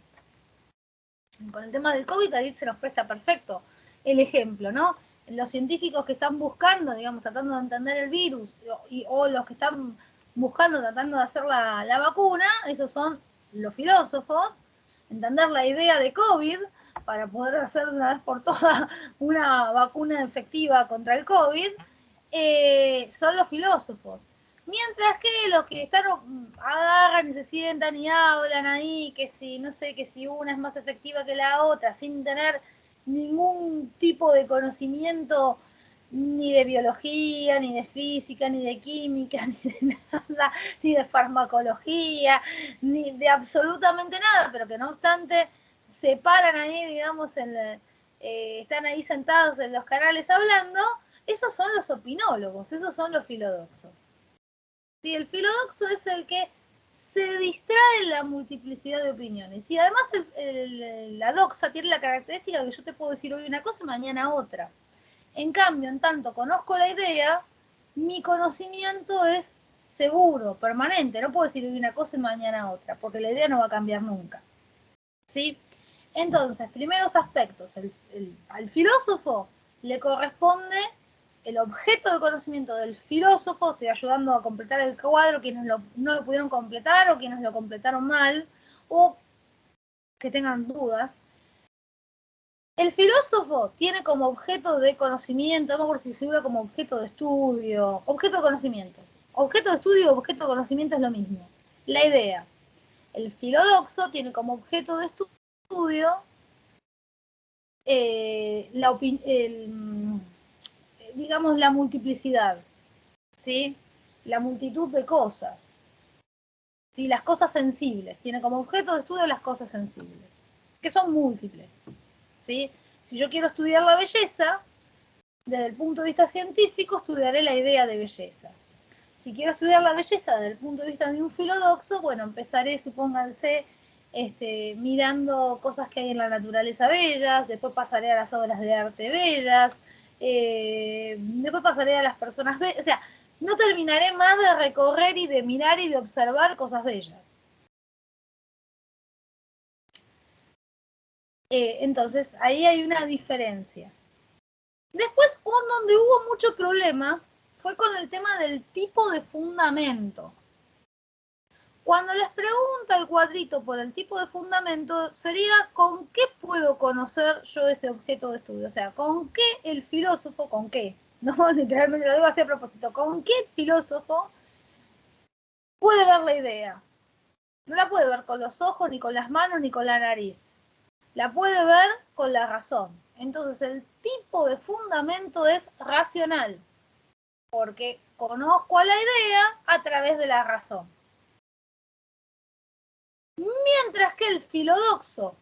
con el tema del COVID ahí se nos presta perfecto el ejemplo, ¿no? Los científicos que están buscando, digamos, tratando de entender el virus, o los que están buscando, tratando de hacer la vacuna, esos son los filósofos, entender la idea de COVID, para poder hacer de una vez por todas una vacuna efectiva contra el COVID, son los filósofos. Mientras que los que están agarran y se sientan y hablan ahí, que si, no sé, que si una es más efectiva que la otra, sin tener ningún tipo de conocimiento ni de biología, ni de física, ni de química, ni de nada, ni de farmacología, ni de absolutamente nada, pero que no obstante se paran ahí, digamos, están ahí sentados en los canales hablando, esos son los opinólogos, esos son los filodoxos. ¿Sí? El filodoxo es el que se distrae en la multiplicidad de opiniones. Y además la doxa tiene la característica que yo te puedo decir hoy una cosa y mañana otra. En cambio, en tanto conozco la idea, mi conocimiento es seguro, permanente. No puedo decir hoy una cosa y mañana otra, porque la idea no va a cambiar nunca. ¿Sí? Entonces, primeros aspectos. Al filósofo le corresponde el objeto del conocimiento del filósofo. Estoy ayudando a completar el cuadro, quienes no lo pudieron completar o quienes lo completaron mal o que tengan dudas. El filósofo tiene como objeto de conocimiento, no me acuerdo si figura como objeto de estudio, objeto de conocimiento. Objeto de estudio y objeto de conocimiento es lo mismo. La idea. El filodoxo tiene como objeto de estudio digamos, la multiplicidad, ¿sí? La multitud de cosas, ¿sí? Las cosas sensibles, tiene como objeto de estudio las cosas sensibles, que son múltiples, ¿sí? Si yo quiero estudiar la belleza, desde el punto de vista científico, estudiaré la idea de belleza. Si quiero estudiar la belleza desde el punto de vista de un filodoxo, bueno, empezaré, supónganse, mirando cosas que hay en la naturaleza bellas, después pasaré a las obras de arte bellas, después pasaré a las personas bellas, o sea, no terminaré más de recorrer y de mirar y de observar cosas bellas. Entonces, ahí hay una diferencia. Después, donde hubo mucho problema, fue con el tema del tipo de fundamento. Cuando les pregunta el cuadrito por el tipo de fundamento, sería ¿con qué puedo conocer yo ese objeto de estudio? O sea, ¿con qué el filósofo, con qué? No, literalmente lo digo así a propósito. ¿Con qué el filósofo puede ver la idea? No la puede ver con los ojos, ni con las manos, ni con la nariz. La puede ver con la razón. Entonces, el tipo de fundamento es racional, porque conozco a la idea a través de la razón. Mientras que el filodoxo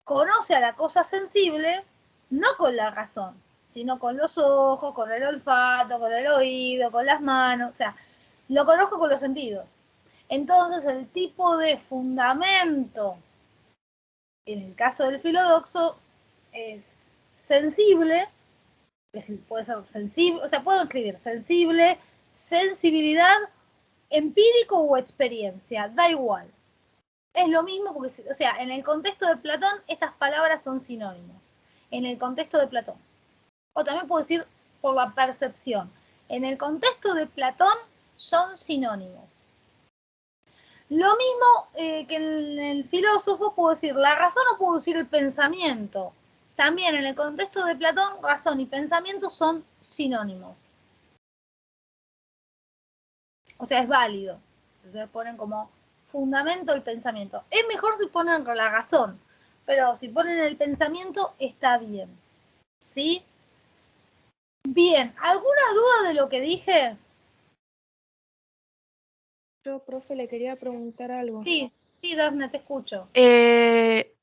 conoce a la cosa sensible, no con la razón, sino con los ojos, con el olfato, con el oído, con las manos, o sea, lo conozco con los sentidos. Entonces, el tipo de fundamento, en el caso del filodoxo, es sensible, puede ser sensible, o sea, puedo escribir sensible, sensibilidad, empírico o experiencia, da igual. Es lo mismo porque, o sea, en el contexto de Platón, estas palabras son sinónimos. En el contexto de Platón. O también puedo decir por la percepción. En el contexto de Platón son sinónimos. Lo mismo que en el filósofo puedo decir la razón o puedo decir el pensamiento. También en el contexto de Platón, razón y pensamiento son sinónimos. O sea, es válido. Entonces ponen como fundamento el pensamiento. Es mejor si ponen la razón, pero si ponen el pensamiento está bien. ¿Sí? Bien, ¿alguna duda de lo que dije? Yo, profe, le quería preguntar algo. Sí, Dafne, te escucho.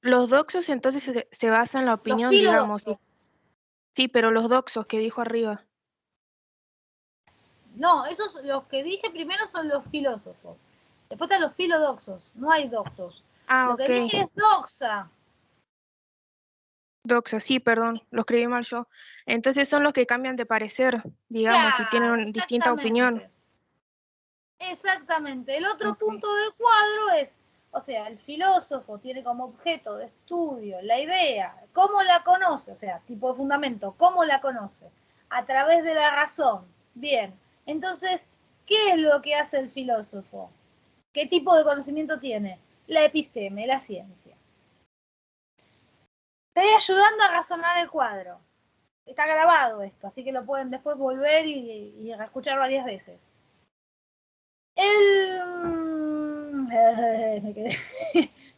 Los doxos entonces se basan en la Los opinión, digamos. filodoxos. Sí, pero los doxos que dijo arriba. No, esos los que dije primero son los filósofos. Después están los filodoxos. No hay doxos. Ah, Lo ok. que dije es doxa. Doxa, sí, perdón, lo escribí mal yo. Entonces son los que cambian de parecer, digamos, y tienen Claro, una distinta opinión. Exactamente. El otro Ok. punto del cuadro es, o sea, el filósofo tiene como objeto de estudio la idea, ¿cómo la conoce? O sea, tipo de fundamento, ¿cómo la conoce? A través de la razón. Bien, entonces, ¿qué es lo que hace el filósofo? ¿Qué tipo de conocimiento tiene? La episteme, la ciencia. Estoy ayudando a razonar el cuadro. Está grabado esto, así que lo pueden después volver y escuchar varias veces.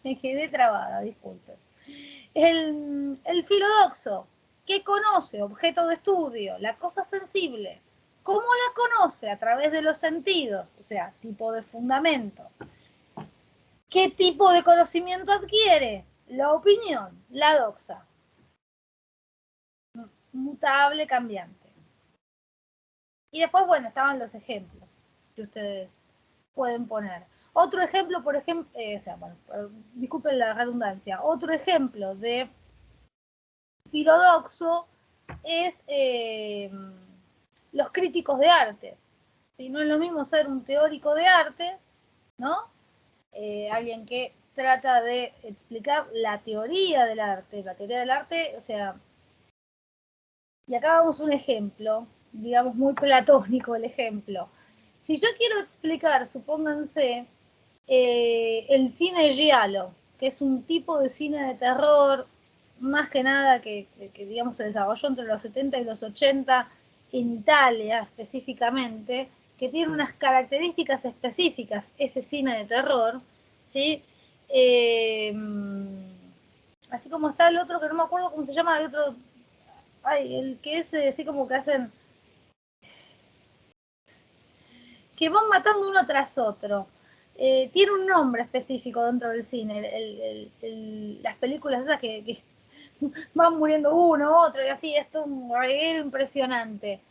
Me quedé trabada, disculpen. El filodoxo, que conoce objeto de estudio, la cosa sensible. ¿Cómo la conoce? A través de los sentidos, o sea, tipo de fundamento. ¿Qué tipo de conocimiento adquiere? La opinión, la doxa. Mutable, cambiante. Y después, bueno, estaban los ejemplos que ustedes pueden poner. Otro ejemplo, por ejemplo, disculpen la redundancia, otro ejemplo de filodoxo es los críticos de arte. ¿Sí? No es lo mismo ser un teórico de arte, ¿no? Alguien que trata de explicar la teoría del arte, o sea, y acá vamos un ejemplo, digamos muy platónico el ejemplo. Si yo quiero explicar, supónganse, el cine giallo, que es un tipo de cine de terror, más que nada que digamos se desarrolló entre los 70 y los 80 en Italia específicamente, que tiene unas características específicas, ese cine de terror, ¿sí? Así como está el otro, que no me acuerdo cómo se llama, el otro, ay, el que es así como que hacen, que van matando uno tras otro. Tiene un nombre específico dentro del cine, las películas esas que van muriendo uno, otro, y así, esto es un reguero impresionante.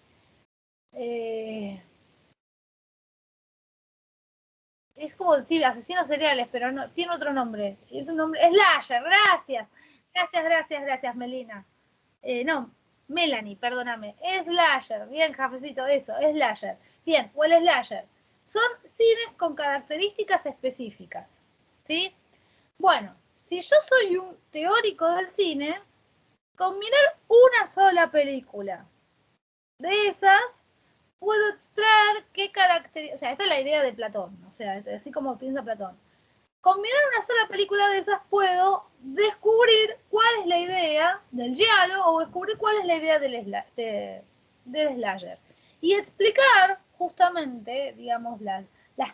Es como decir asesinos seriales, pero no, tiene otro nombre. Es un nombre, Slasher, gracias. Gracias, Melina. No, Melanie, perdóname. Slasher, bien, cafecito, eso, Slasher. Bien, o el Slasher. Son cines con características específicas. ¿Sí? Bueno, si yo soy un teórico del cine, con mirar una sola película de esas, puedo extraer qué características. O sea, esta es la idea de Platón, o sea, así como piensa Platón. Con mirar una sola película de esas puedo descubrir cuál es la idea del giallo o descubrir cuál es la idea del slasher. Y explicar justamente, digamos, las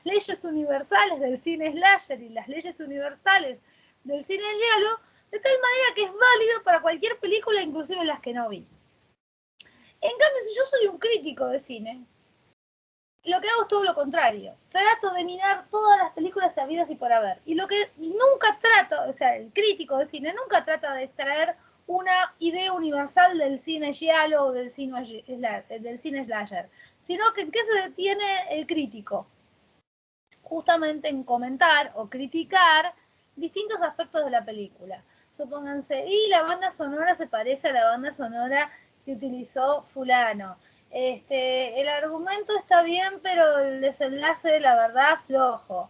leyes universales del cine slasher y las leyes universales del cine giallo, de tal manera que es válido para cualquier película, inclusive las que no vi. En cambio, si yo soy un crítico de cine, lo que hago es todo lo contrario. Trato de mirar todas las películas habidas y por haber. Y lo que nunca trato, o sea, el crítico de cine nunca trata de extraer una idea universal del cine giallo o del cine slasher, sino que en qué se detiene el crítico. Justamente en comentar o criticar distintos aspectos de la película. Supónganse, y la banda sonora se parece a la banda sonora que utilizó fulano. El argumento está bien, pero el desenlace, la verdad, flojo.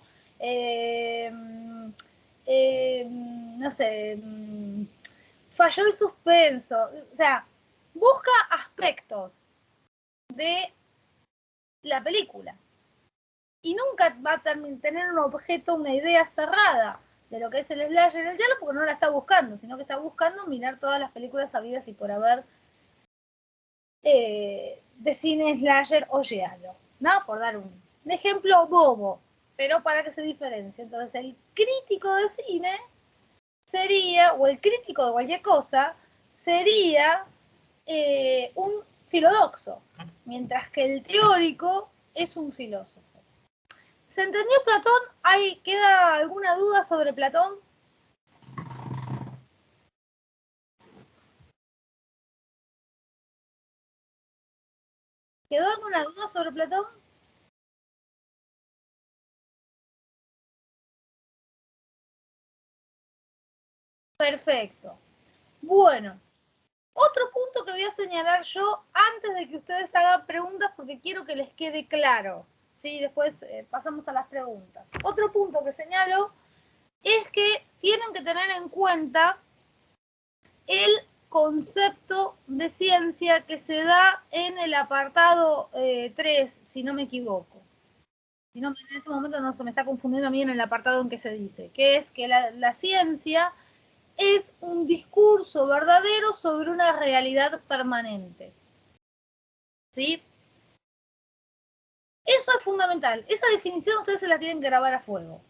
No sé, falló el suspenso. O sea, busca aspectos de la película. Y nunca va a tener un objeto, una idea cerrada de lo que es el slasher y el giallo, porque no la está buscando, sino que está buscando mirar todas las películas habidas y por haber de cine slasher o giallo, ¿no? Por dar un ejemplo bobo. pero para que se diferencie. Entonces, el crítico de cine sería, o el crítico de cualquier cosa, sería un filodoxo, mientras que el teórico es un filósofo. ¿Se entendió Platón? ¿Queda alguna duda sobre Platón? ¿Quedó alguna duda sobre Platón? Perfecto. Bueno, otro punto que voy a señalar yo antes de que ustedes hagan preguntas porque quiero que les quede claro. ¿Sí? Después pasamos a las preguntas. Otro punto que señalo es que tienen que tener en cuenta el concepto de ciencia que se da en el apartado 3, si no me equivoco. Si no, en este momento no se me está confundiendo a mí en el apartado en que se dice, que es que la ciencia es un discurso verdadero sobre una realidad permanente. ¿Sí? Eso es fundamental. Esa definición ustedes se la tienen que grabar a fuego.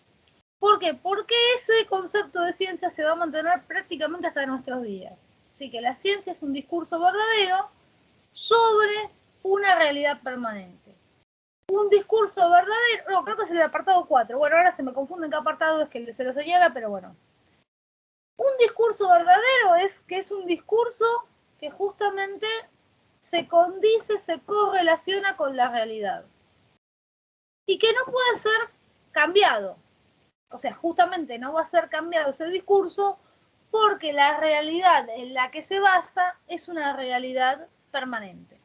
¿Por qué? Porque ese concepto de ciencia se va a mantener prácticamente hasta nuestros días. Así que la ciencia es un discurso verdadero sobre una realidad permanente. Un discurso verdadero, no, creo que es el apartado 4. Bueno, ahora se me confunde en qué apartado es que se lo señala, pero bueno. Un discurso verdadero es que es un discurso que justamente se condice, se correlaciona con la realidad. Y que no puede ser cambiado. O sea, justamente no va a ser cambiado ese discurso porque la realidad en la que se basa es una realidad permanente.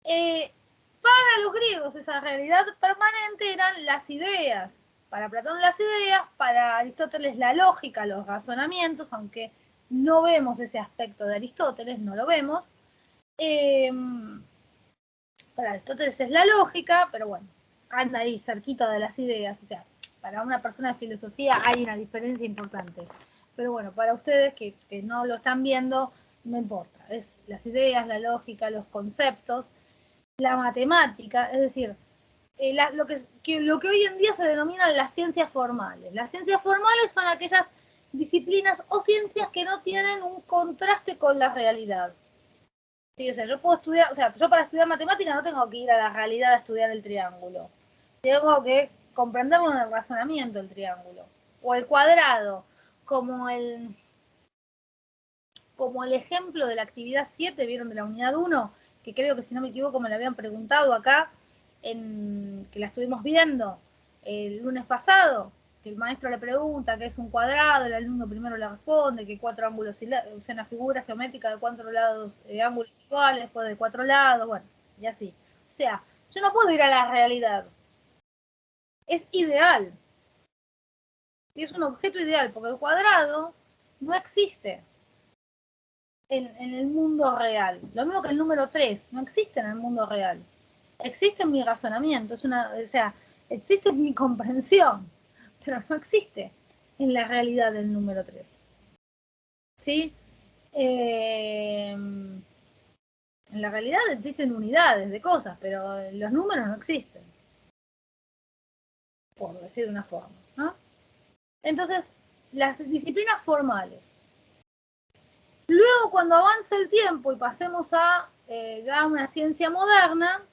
Para los griegos esa realidad permanente eran las ideas. Para Platón las ideas, para Aristóteles la lógica, los razonamientos, aunque no vemos ese aspecto de Aristóteles, no lo vemos. Para Aristóteles es la lógica, pero bueno, anda ahí cerquita de las ideas. O sea, para una persona de filosofía hay una diferencia importante. Pero bueno, para ustedes que no lo están viendo, no importa. Es las ideas, la lógica, los conceptos, la matemática, es decir, lo que hoy en día se denominan las ciencias formales. Las ciencias formales son aquellas disciplinas o ciencias que no tienen un contraste con la realidad. Sí, o sea, yo puedo estudiar, o sea, yo para estudiar matemática no tengo que ir a la realidad a estudiar el triángulo. Tengo que comprenderlo en el razonamiento el triángulo. O el cuadrado, como el ejemplo de la actividad 7, ¿vieron? De la unidad 1, que creo que si no me equivoco me lo habían preguntado acá, que la estuvimos viendo el lunes pasado, que el maestro le pregunta qué es un cuadrado, el alumno primero le responde que 4 ángulos, o sea, una figura geométrica de 4 lados, ángulos iguales, después de 4 lados, bueno, y así. O sea, yo no puedo ir a la realidad. Es ideal. Y es un objeto ideal, porque el cuadrado no existe en el mundo real. Lo mismo que el número 3, no existe en el mundo real. Existe en mi razonamiento, o sea, existe en mi comprensión, pero no existe en la realidad del número 3. ¿Sí? En la realidad existen unidades de cosas, pero los números no existen. Por decir de una forma, ¿no? Entonces, las disciplinas formales. Luego, cuando avance el tiempo y pasemos a ya una ciencia moderna,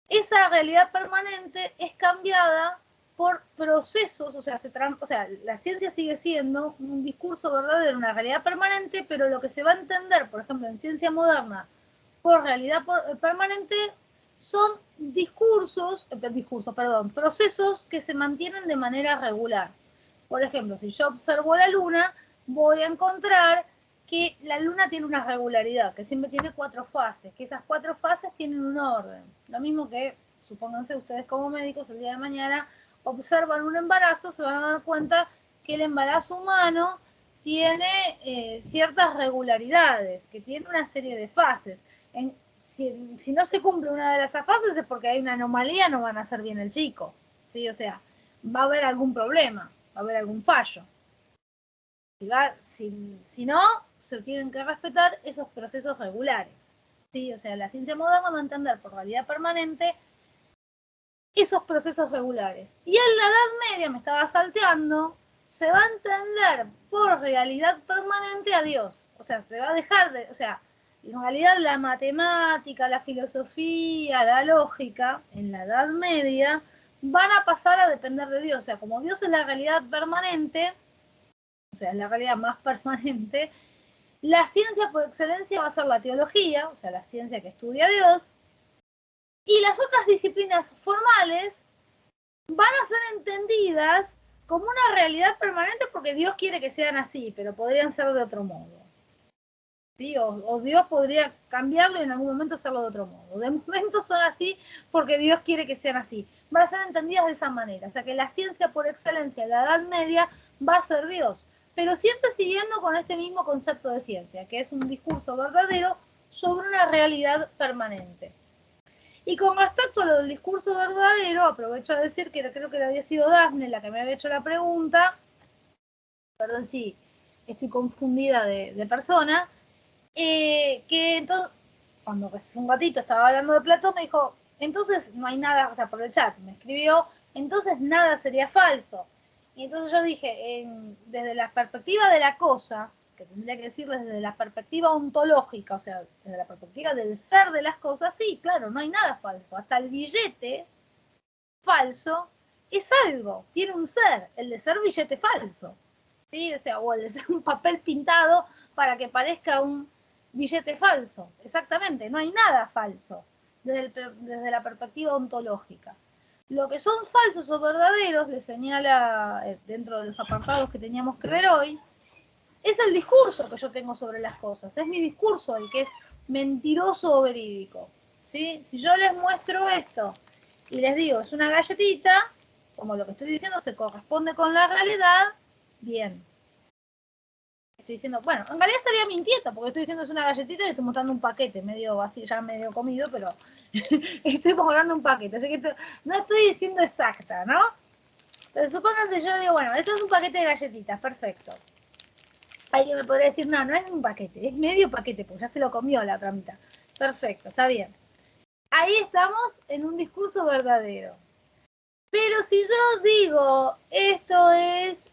esa realidad permanente es cambiada por procesos, o sea, la ciencia sigue siendo un discurso verdadero, una realidad permanente, pero lo que se va a entender, por ejemplo, en ciencia moderna, por realidad permanente, son procesos que se mantienen de manera regular. Por ejemplo, si yo observo la luna, voy a encontrar que la luna tiene una regularidad, que siempre tiene 4 fases, que esas 4 fases tienen un orden. Lo mismo que, supónganse ustedes como médicos, el día de mañana observan un embarazo, se van a dar cuenta que el embarazo humano tiene ciertas regularidades, que tiene una serie de fases. Si no se cumple una de esas fases es porque hay una anomalía, no van a hacer bien el chico, ¿sí? O sea, va a haber algún problema, va a haber algún fallo. Si no, se tienen que respetar esos procesos regulares. ¿sí? O sea, la ciencia moderna va a entender por realidad permanente esos procesos regulares. Y en la Edad Media, me estaba salteando, se va a entender por realidad permanente a Dios. O sea, se va a dejar de... O sea, en realidad la matemática, la filosofía, la lógica, en la Edad Media, van a pasar a depender de Dios. O sea, como Dios es la realidad permanente, o sea, es la realidad más permanente, la ciencia por excelencia va a ser la teología, o sea, la ciencia que estudia a Dios, y las otras disciplinas formales van a ser entendidas como una realidad permanente porque Dios quiere que sean así, pero podrían ser de otro modo. ¿Sí? O Dios podría cambiarlo y en algún momento hacerlo de otro modo. De momento son así porque Dios quiere que sean así. Van a ser entendidas de esa manera. O sea que la ciencia por excelencia de la Edad Media va a ser Dios, pero siempre siguiendo con este mismo concepto de ciencia, que es un discurso verdadero sobre una realidad permanente. Y con respecto a lo del discurso verdadero, aprovecho de decir que creo que había sido Dafne la que me había hecho la pregunta, perdón si estoy confundida de persona, que entonces, cuando hace un ratito estaba hablando de Platón, me dijo, entonces no hay nada, o sea, por el chat me escribió, entonces nada sería falso. Y entonces yo dije, desde la perspectiva de la cosa, que tendría que decir desde la perspectiva ontológica, o sea, desde la perspectiva del ser de las cosas, sí, claro, no hay nada falso. Hasta el billete falso es algo, tiene un ser, el de ser billete falso. ¿Sí? O sea, o el de ser un papel pintado para que parezca un billete falso. Exactamente, no hay nada falso desde la perspectiva ontológica. Lo que son falsos o verdaderos, le señala dentro de los apartados que teníamos que ver hoy, es el discurso que yo tengo sobre las cosas. Es mi discurso el que es mentiroso o verídico. ¿Sí? Si yo les muestro esto y les digo, es una galletita, como lo que estoy diciendo se corresponde con la realidad, bien. Estoy diciendo, bueno, en realidad estaría mintiendo, porque estoy diciendo es una galletita y estoy mostrando un paquete, medio vacío, ya medio comido, pero estoy mostrando un paquete, así que no estoy diciendo exacta, ¿no? Pero supónganse, yo digo, bueno, esto es un paquete de galletitas, perfecto. Alguien me podría decir, no, no es un paquete, es medio paquete, porque ya se lo comió la otra mitad. Perfecto, está bien. Ahí estamos en un discurso verdadero. Pero si yo digo, esto es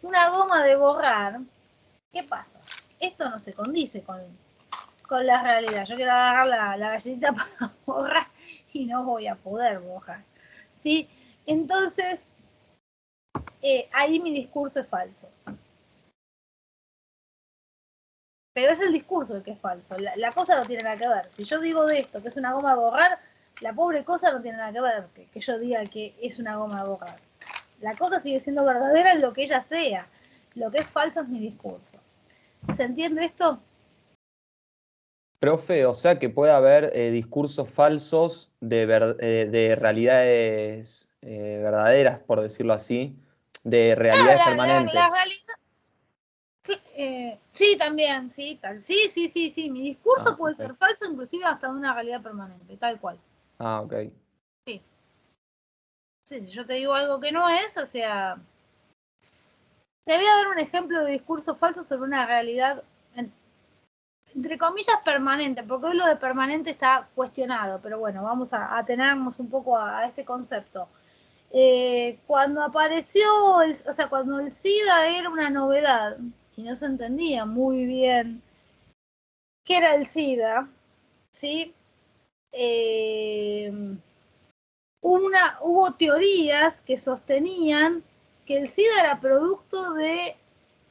una goma de borrar, ¿qué pasa? Esto no se condice con la realidad. Yo quiero agarrar la galletita para borrar y no voy a poder borrar. ¿Sí? Entonces, ahí mi discurso es falso. Pero es el discurso el que es falso. La cosa no tiene nada que ver. Si yo digo de esto, que es una goma de borrar, la pobre cosa no tiene nada que ver que yo diga que es una goma de borrar. La cosa sigue siendo verdadera en lo que ella sea. Lo que es falso es mi discurso. ¿Se entiende esto? Profe, o sea que puede haber discursos falsos de realidades verdaderas, por decirlo así, de realidades permanentes. La realidad... sí, también, sí, tal. Sí. Mi discurso puede ser falso, inclusive hasta de una realidad permanente, tal cual. Ah, ok. Sí. Sí, si yo te digo algo que no es, o sea... Te voy a dar un ejemplo de discurso falso sobre una realidad, entre comillas, permanente, porque hoy lo de permanente está cuestionado, pero bueno, vamos a atenernos un poco a este concepto. Cuando apareció, o sea, cuando el SIDA era una novedad y no se entendía muy bien qué era el SIDA, ¿sí? Hubo teorías que sostenían que el SIDA era producto de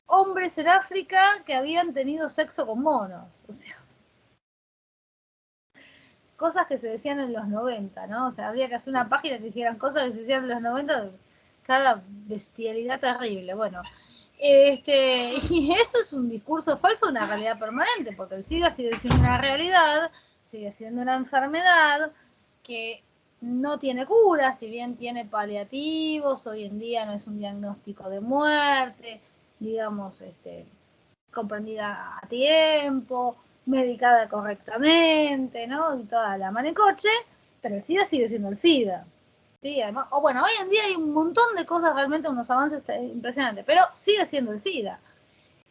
hombres en África que habían tenido sexo con monos, o sea, cosas que se decían en los 90, ¿no? O sea, habría que hacer una página que dijeran cosas que se decían en los 90, cada bestialidad terrible, bueno. Y eso es un discurso falso, una realidad permanente, porque el SIDA sigue siendo una realidad, sigue siendo una enfermedad que no tiene cura, si bien tiene paliativos, hoy en día no es un diagnóstico de muerte, digamos, comprendida a tiempo, medicada correctamente, ¿no? Y toda la manecoche, pero el SIDA sigue siendo el SIDA. Sí, además, o bueno, hoy en día hay un montón de cosas, realmente unos avances impresionantes, pero sigue siendo el SIDA.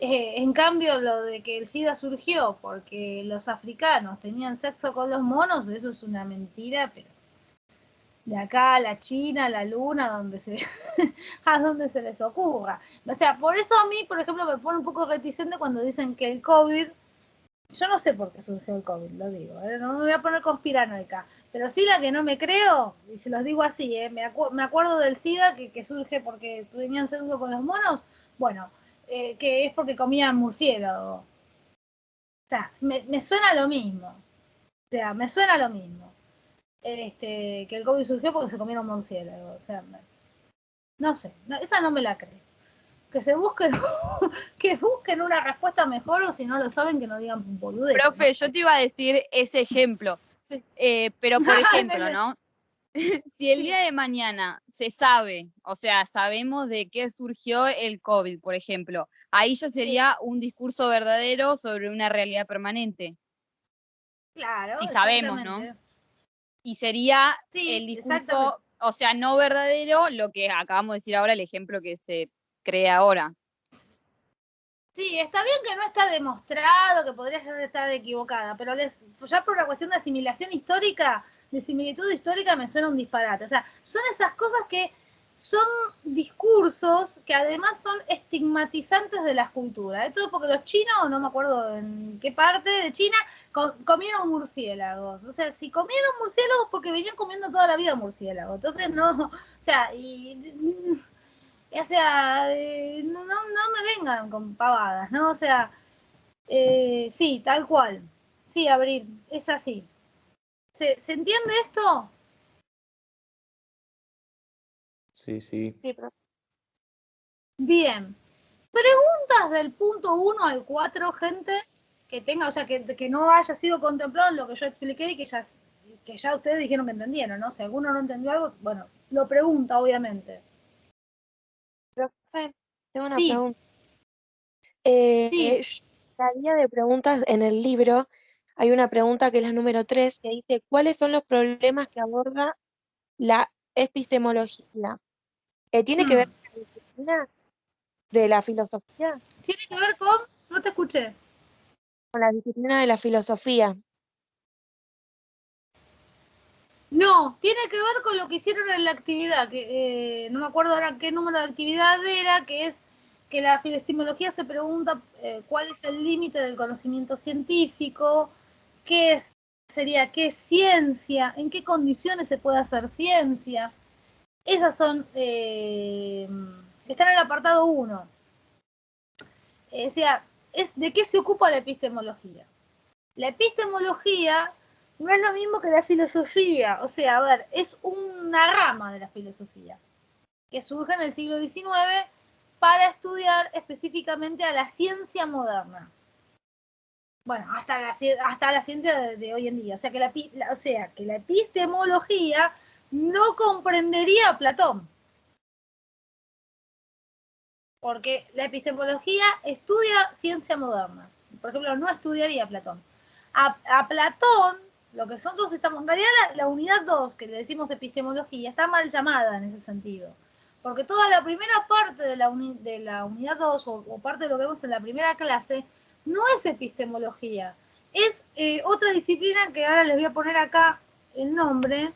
En cambio, lo de que el SIDA surgió porque los africanos tenían sexo con los monos, eso es una mentira, pero de acá a la China, a la Luna, a donde se les ocurra. O sea, por eso a mí, por ejemplo, me pone un poco reticente cuando dicen que el COVID, yo no sé por qué surgió el COVID, lo digo, no me voy a poner conspiranoica, pero sí la que no me creo, y se los digo así, me acuerdo del SIDA que surge porque tenían sexo con los monos, bueno, que es porque comían murciélago. O sea, me suena lo mismo. O sea, me suena lo mismo. Que el COVID surgió porque se comieron murciélagos. O sea, no sé, esa no me la creo. Que se busquen, que busquen una respuesta mejor, o si no lo saben, que no digan boludez. Profe, ¿no? yo te iba a decir ese ejemplo, pero por ejemplo, ¿no? Si el día de mañana se sabe, o sea, sabemos de qué surgió el COVID, por ejemplo, ahí ya sería un discurso verdadero sobre una realidad permanente. Claro, Si sabemos, ¿no? Y sería el discurso, o sea, no verdadero, lo que acabamos de decir ahora, el ejemplo que se crea ahora. Sí, está bien que no está demostrado, que podría estar equivocada, pero ya por una cuestión de asimilación histórica, de similitud histórica, me suena un disparate. O sea, son esas cosas que son discursos que además son estigmatizantes de las culturas. Esto porque los chinos, no me acuerdo en qué parte de China, comieron murciélagos. O sea, si comieron murciélagos porque venían comiendo toda la vida murciélagos. Entonces, no, o sea, o sea, no me vengan con pavadas, ¿no? O sea, sí, tal cual. Sí, Abril, es así. ¿Se entiende esto? Sí, sí. Sí, profe. Bien. Preguntas del punto 1 al 4, gente, que tenga, o sea, que no haya sido contemplado en lo que yo expliqué y que ya ustedes dijeron que entendieron, ¿no? Si alguno no entendió algo, bueno, lo pregunta, obviamente. Profe, tengo una Sí, pregunta. sí. La guía de preguntas en el libro hay una pregunta que es la número 3 que dice, ¿cuáles son los problemas que aborda la epistemología? ¿Tiene que ver con la disciplina de la filosofía? Tiene que ver con, no te escuché. Con la disciplina de la filosofía. No, tiene que ver con lo que hicieron en la actividad, que no me acuerdo ahora qué número de actividad era, que es que la epistemología se pregunta cuál es el límite del conocimiento científico, qué es ciencia, en qué condiciones se puede hacer ciencia. Esas son, están en el apartado 1. O sea, ¿de qué se ocupa la epistemología? La epistemología no es lo mismo que la filosofía, o sea, a ver, es una rama de la filosofía que surge en el siglo XIX para estudiar específicamente a la ciencia moderna. Bueno, hasta la ciencia de hoy en día. O sea, que la epistemología no comprendería a Platón. Porque la epistemología estudia ciencia moderna. Por ejemplo, no estudiaría a Platón. A Platón, lo que nosotros estamos, en realidad la unidad 2, que le decimos epistemología, está mal llamada en ese sentido. Porque toda la primera parte de la unidad 2, o parte de lo que vemos en la primera clase, no es epistemología. Es otra disciplina que ahora les voy a poner acá el nombre,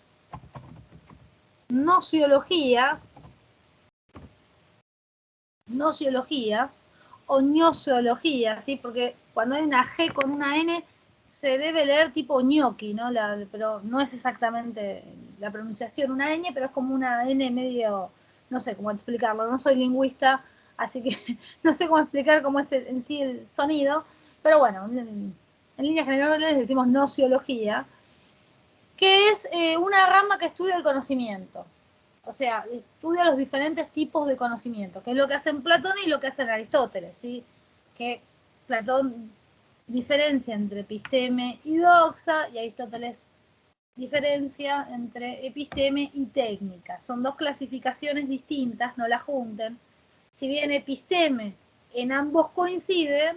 nociología, o gnoseología, ¿sí? Porque cuando hay una G con una N se debe leer tipo ñoqui, ¿no? Pero no es exactamente la pronunciación una N, pero es como una N medio, no sé cómo explicarlo, no soy lingüista, así que no sé cómo explicar cómo es en sí el sonido, pero bueno, en líneas generales decimos nociología, que es una rama que estudia el conocimiento. O sea, estudia los diferentes tipos de conocimiento, que es lo que hacen Platón y lo que hacen Aristóteles, ¿sí? Que Platón diferencia entre episteme y doxa, y Aristóteles diferencia entre episteme y técnica. Son dos clasificaciones distintas, no las junten. Si bien episteme en ambos coincide,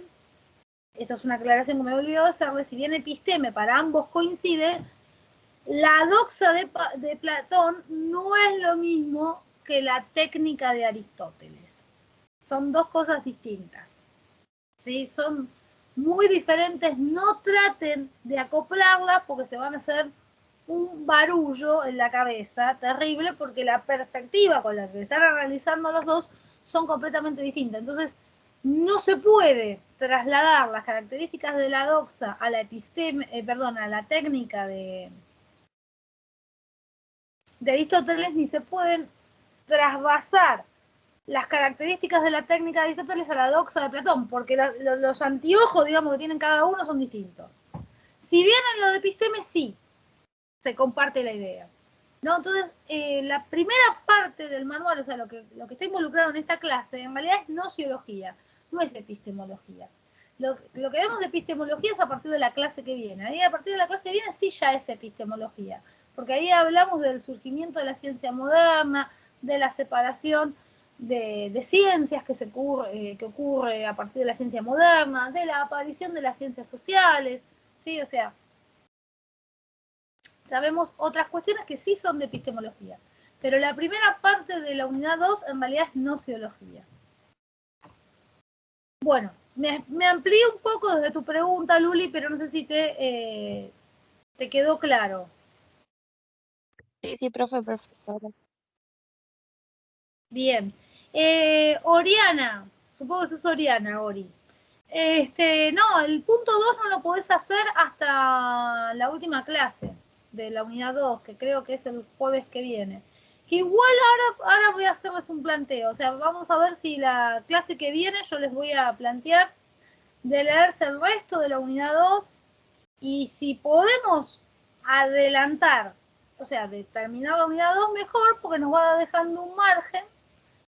esto es una aclaración que me he olvidado de hacerle, si bien episteme para ambos coincide, la doxa de Platón no es lo mismo que la técnica de Aristóteles. Son dos cosas distintas. ¿sí? Son muy diferentes, no traten de acoplarlas porque se van a hacer un barullo en la cabeza terrible porque la perspectiva con la que están analizando los dos son completamente distintas. Entonces, no se puede trasladar las características de la doxa a la a la técnica de Aristóteles, ni se pueden trasvasar las características de la técnica de Aristóteles a la doxa de Platón, porque los anteojos, digamos, que tienen cada uno son distintos. Si bien en lo de episteme sí se comparte la idea, ¿no? Entonces, la primera parte del manual, o sea, lo que está involucrado en esta clase, en realidad es nociología, no es epistemología. Lo que vemos de epistemología es a partir de la clase que viene. Ahí a partir de la clase que viene sí ya es epistemología, porque ahí hablamos del surgimiento de la ciencia moderna, de la separación de ciencias que ocurre a partir de la ciencia moderna, de la aparición de las ciencias sociales, ¿sí? O sea, ya vemos otras cuestiones que sí son de epistemología. Pero la primera parte de la unidad 2 en realidad es nociología. Bueno, me amplié un poco desde tu pregunta, Luli, pero no sé si te quedó claro. Sí, profe, perfecto. Bien. Oriana, supongo que sos Oriana, Ori. No, el punto 2 no lo podés hacer hasta la última clase de la unidad 2, que creo que es el jueves que viene. Que igual ahora voy a hacerles un planteo, o sea, vamos a ver si la clase que viene yo les voy a plantear de leerse el resto de la unidad 2 y si podemos adelantar, o sea, de terminar la unidad 2 mejor, porque nos va dejando un margen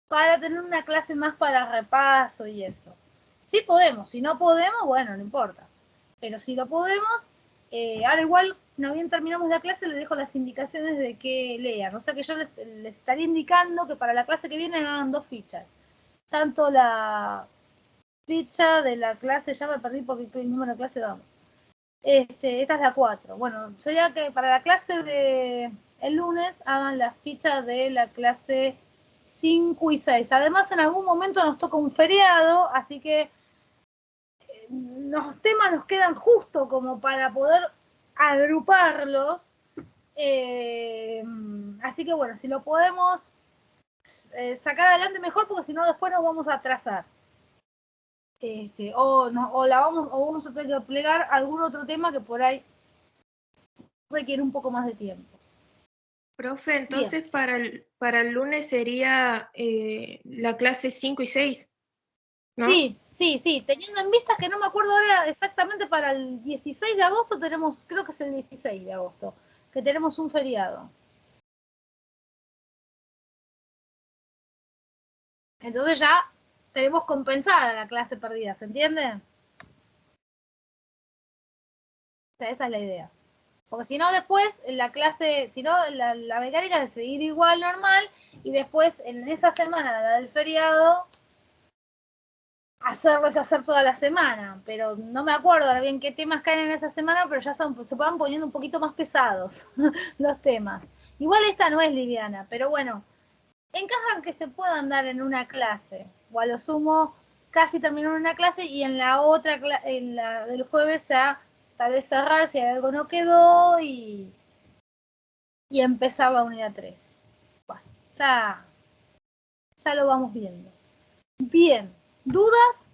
para tener una clase más para repaso y eso. Sí podemos, si no podemos, bueno, no importa. Pero si lo podemos, ahora igual, no bien terminamos la clase, les dejo las indicaciones de que lean. O sea que yo les estaría indicando que para la clase que viene hagan 2 fichas. Tanto la ficha de la clase, ya me perdí porque el número de clase vamos. Esta es la 4. Bueno, sería que para la clase de el lunes hagan las fichas de la clase 5 y 6. Además, en algún momento nos toca un feriado, así que los temas nos quedan justo como para poder agruparlos. Así que bueno, si lo podemos sacar adelante mejor, porque si no después nos vamos a atrasar. O vamos a tener que plegar algún otro tema que por ahí requiere un poco más de tiempo. Profe, entonces para el lunes sería la clase 5 y 6, ¿no? Sí, teniendo en vista que no me acuerdo ahora exactamente, para el 16 de agosto tenemos, creo que es el 16 de agosto, que tenemos un feriado. Entonces ya tenemos compensada la clase perdida, ¿se entiende? O sea, esa es la idea. Porque si no, después la clase, si no, la mecánica es seguir igual normal y después en esa semana, la del feriado, hacer toda la semana. Pero no me acuerdo ahora bien qué temas caen en esa semana, pero ya se van poniendo un poquito más pesados los temas. Igual esta no es liviana, pero bueno, encajan que se puedan dar en una clase, o a lo sumo casi terminó en una clase y en la otra, en la del jueves ya tal vez cerrar si algo no quedó y empezar la unidad 3. Bueno, ya lo vamos viendo. Bien, ¿dudas?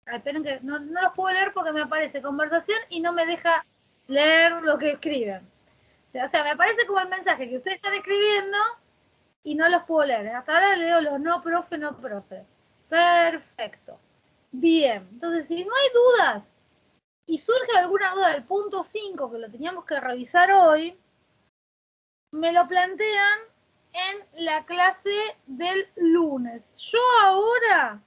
Esperen que no los puedo leer porque me aparece conversación y no me deja leer lo que escriben. O sea, me aparece como el mensaje que ustedes están escribiendo y no los puedo leer. Hasta ahora leo los no profe. Perfecto. Bien, entonces si no hay dudas y surge alguna duda del punto 5 que lo teníamos que revisar hoy, me lo plantean en la clase del lunes. Yo ahora,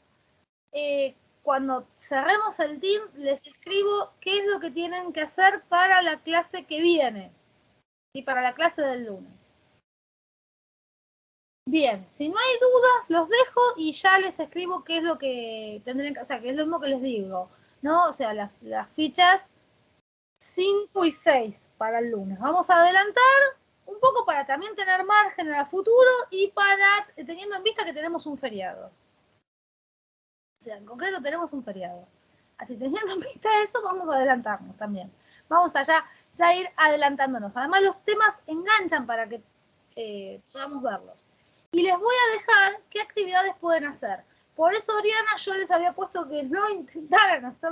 cuando cerremos el team, les escribo qué es lo que tienen que hacer para la clase que viene y para la clase del lunes. Bien, si no hay dudas, los dejo y ya les escribo qué es lo que tendrían que, o sea, que es lo mismo que les digo, ¿no? O sea, las fichas 5 y 6 para el lunes. Vamos a adelantar un poco para también tener margen en el futuro y para, teniendo en vista que tenemos un feriado. O sea, en concreto tenemos un feriado. Así, teniendo en vista eso, vamos a adelantarnos también. Vamos allá ya ir adelantándonos. Además, los temas enganchan para que podamos verlos. Y les voy a dejar qué actividades pueden hacer. Por eso, Oriana, yo les había puesto que no intentaran hacer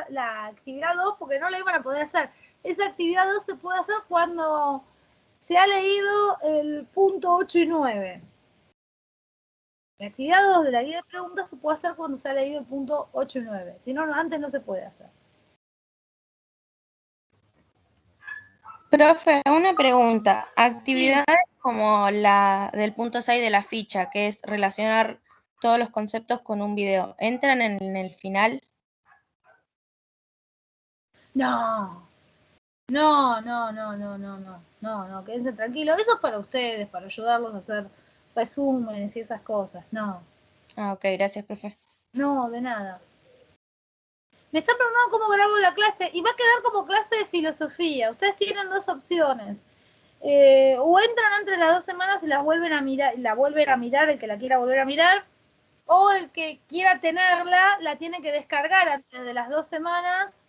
la actividad 2 porque no la iban a poder hacer. Esa actividad 2 se puede hacer cuando se ha leído el punto 8 y 9. La actividad 2 de la guía de preguntas se puede hacer cuando se ha leído el punto 8 y 9. Si no, antes no se puede hacer. Profe, una pregunta. Actividades como la del punto 6 de la ficha, que es relacionar todos los conceptos con un video, ¿entran en el final? No, quédense tranquilos. Eso es para ustedes, para ayudarlos a hacer resúmenes y esas cosas. No, Ah, ok, gracias, profe. no, de nada. Me están preguntando cómo grabo la clase y va a quedar como clase de filosofía. Ustedes tienen dos opciones. O entran entre las 2 semanas y la vuelven a mirar el que la quiera volver a mirar, o el que quiera tenerla la tiene que descargar antes de las 2 semanas,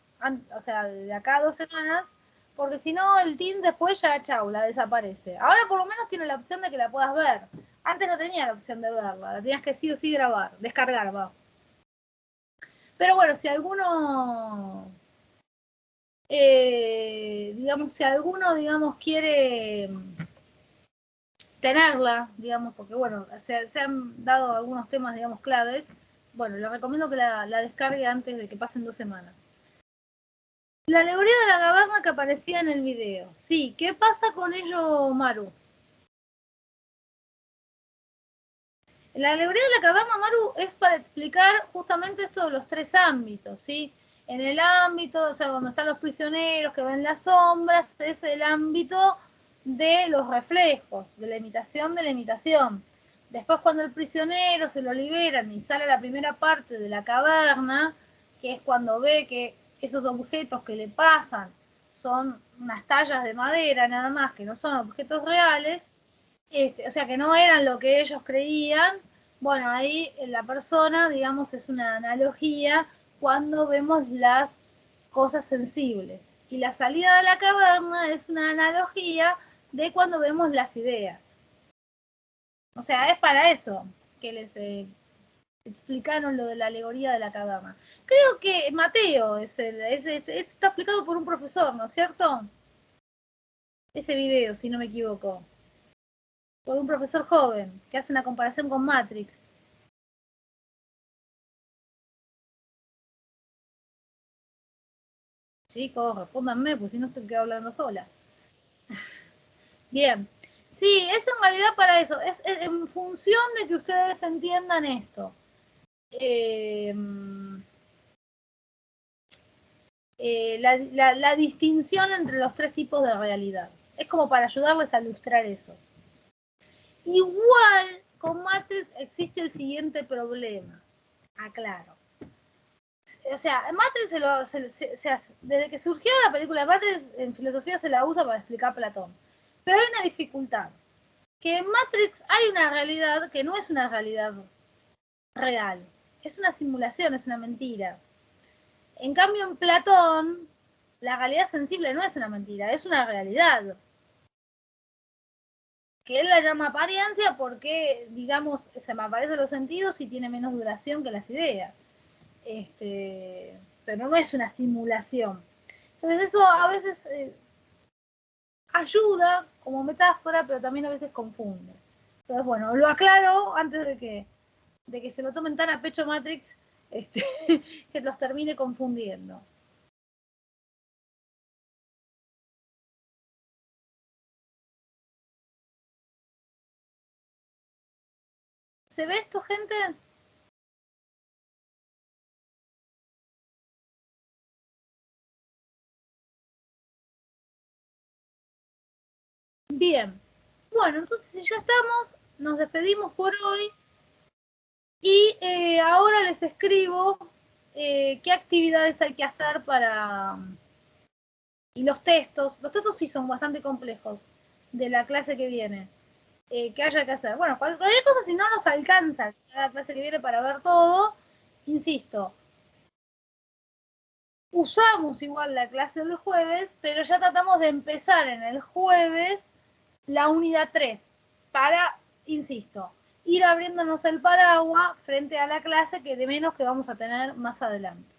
o sea, de acá a 2 semanas, porque si no el team después ya, chau, la desaparece. Ahora por lo menos tiene la opción de que la puedas ver. Antes no tenía la opción de verla, la tenías que sí o sí grabar, descargar, va. Pero bueno, si alguno, digamos, quiere tenerla, digamos, porque bueno, se han dado algunos temas, digamos, claves, bueno, les recomiendo que la descargue antes de que pasen 2 semanas. La alegoría de la caverna que aparecía en el video. Sí, ¿qué pasa con ello, Maru? La alegoría de la caverna, Maru, es para explicar justamente esto de los 3 ámbitos, ¿sí? En el ámbito, o sea, cuando están los prisioneros que ven las sombras, es el ámbito de los reflejos, de la imitación de la imitación. Después, cuando el prisionero se lo liberan y sale a la primera parte de la caverna, que es cuando ve que esos objetos que le pasan son unas tallas de madera nada más, que no son objetos reales, o sea, que no eran lo que ellos creían. Bueno, ahí la persona, digamos, es una analogía cuando vemos las cosas sensibles. Y la salida de la caverna es una analogía de cuando vemos las ideas. O sea, es para eso que les explicaron lo de la alegoría de la caverna. Creo que Mateo está explicado por un profesor, ¿no es cierto? Ese video, si no me equivoco. Por un profesor joven que hace una comparación con Matrix. Chicos, respóndanme, pues si no estoy hablando sola. Bien. Sí, es en realidad para eso. Es en función de que ustedes entiendan esto. La distinción entre los 3 tipos de realidad. Es como para ayudarles a ilustrar eso. Igual, con Matrix existe el siguiente problema. Aclaro. O sea, Matrix desde que surgió la película de Matrix, en filosofía se la usa para explicar Platón. Pero hay una dificultad. Que en Matrix hay una realidad que no es una realidad real. Es una simulación, es una mentira. En cambio, en Platón, la realidad sensible no es una mentira, es una realidad. Que él la llama apariencia porque, digamos, se me aparecen los sentidos y tiene menos duración que las ideas. Pero no es una simulación. Entonces eso a veces ayuda como metáfora, pero también a veces confunde. Entonces, bueno, lo aclaro antes de que se lo tomen tan a pecho Matrix, que los termine confundiendo. ¿Se ve esto, gente? Bien. Bueno, entonces si ya estamos, nos despedimos por hoy. Y ahora les escribo qué actividades hay que hacer Y los textos sí son bastante complejos de la clase que viene. Que haya que hacer. Bueno, cualquier cosa, si no nos alcanza la clase que viene para ver todo, insisto, usamos igual la clase del jueves, pero ya tratamos de empezar en el jueves la unidad 3 para, insisto, ir abriéndonos el paraguas frente a la clase que de menos que vamos a tener más adelante.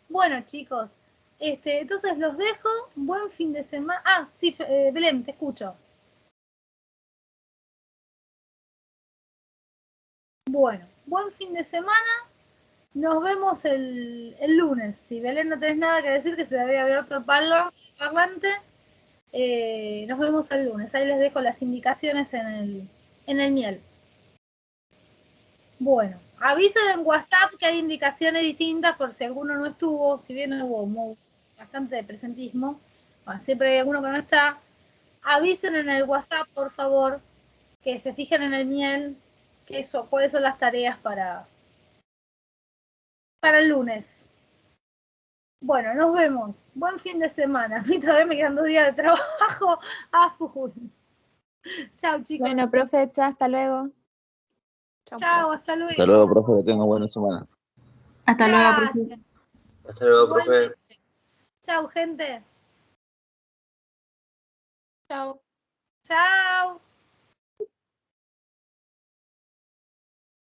Bueno, chicos, entonces los dejo. Buen fin de semana. Ah, sí, Belén, te escucho. Bueno, buen fin de semana. Nos vemos el lunes. Si Belén no tenés nada que decir, que se le había abierto el parlante, nos vemos el lunes. Ahí les dejo las indicaciones en el miel. Bueno, avisen en WhatsApp que hay indicaciones distintas por si alguno no estuvo, si bien hubo bastante de presentismo, bueno, siempre hay alguno que no está. Avisen en el WhatsApp, por favor, que se fijen en el miel, cuáles son las tareas para el lunes. Bueno, nos vemos. Buen fin de semana. A mí todavía me quedan 2 días de trabajo a full. Chao, chicos. Bueno, profe, hasta luego. Chao, hasta luego. Hasta luego, profe, que tenga buena semana. Hasta luego, profe. Gracias. Hasta luego, profe. Igualmente. Chao, gente. Chao. Chao.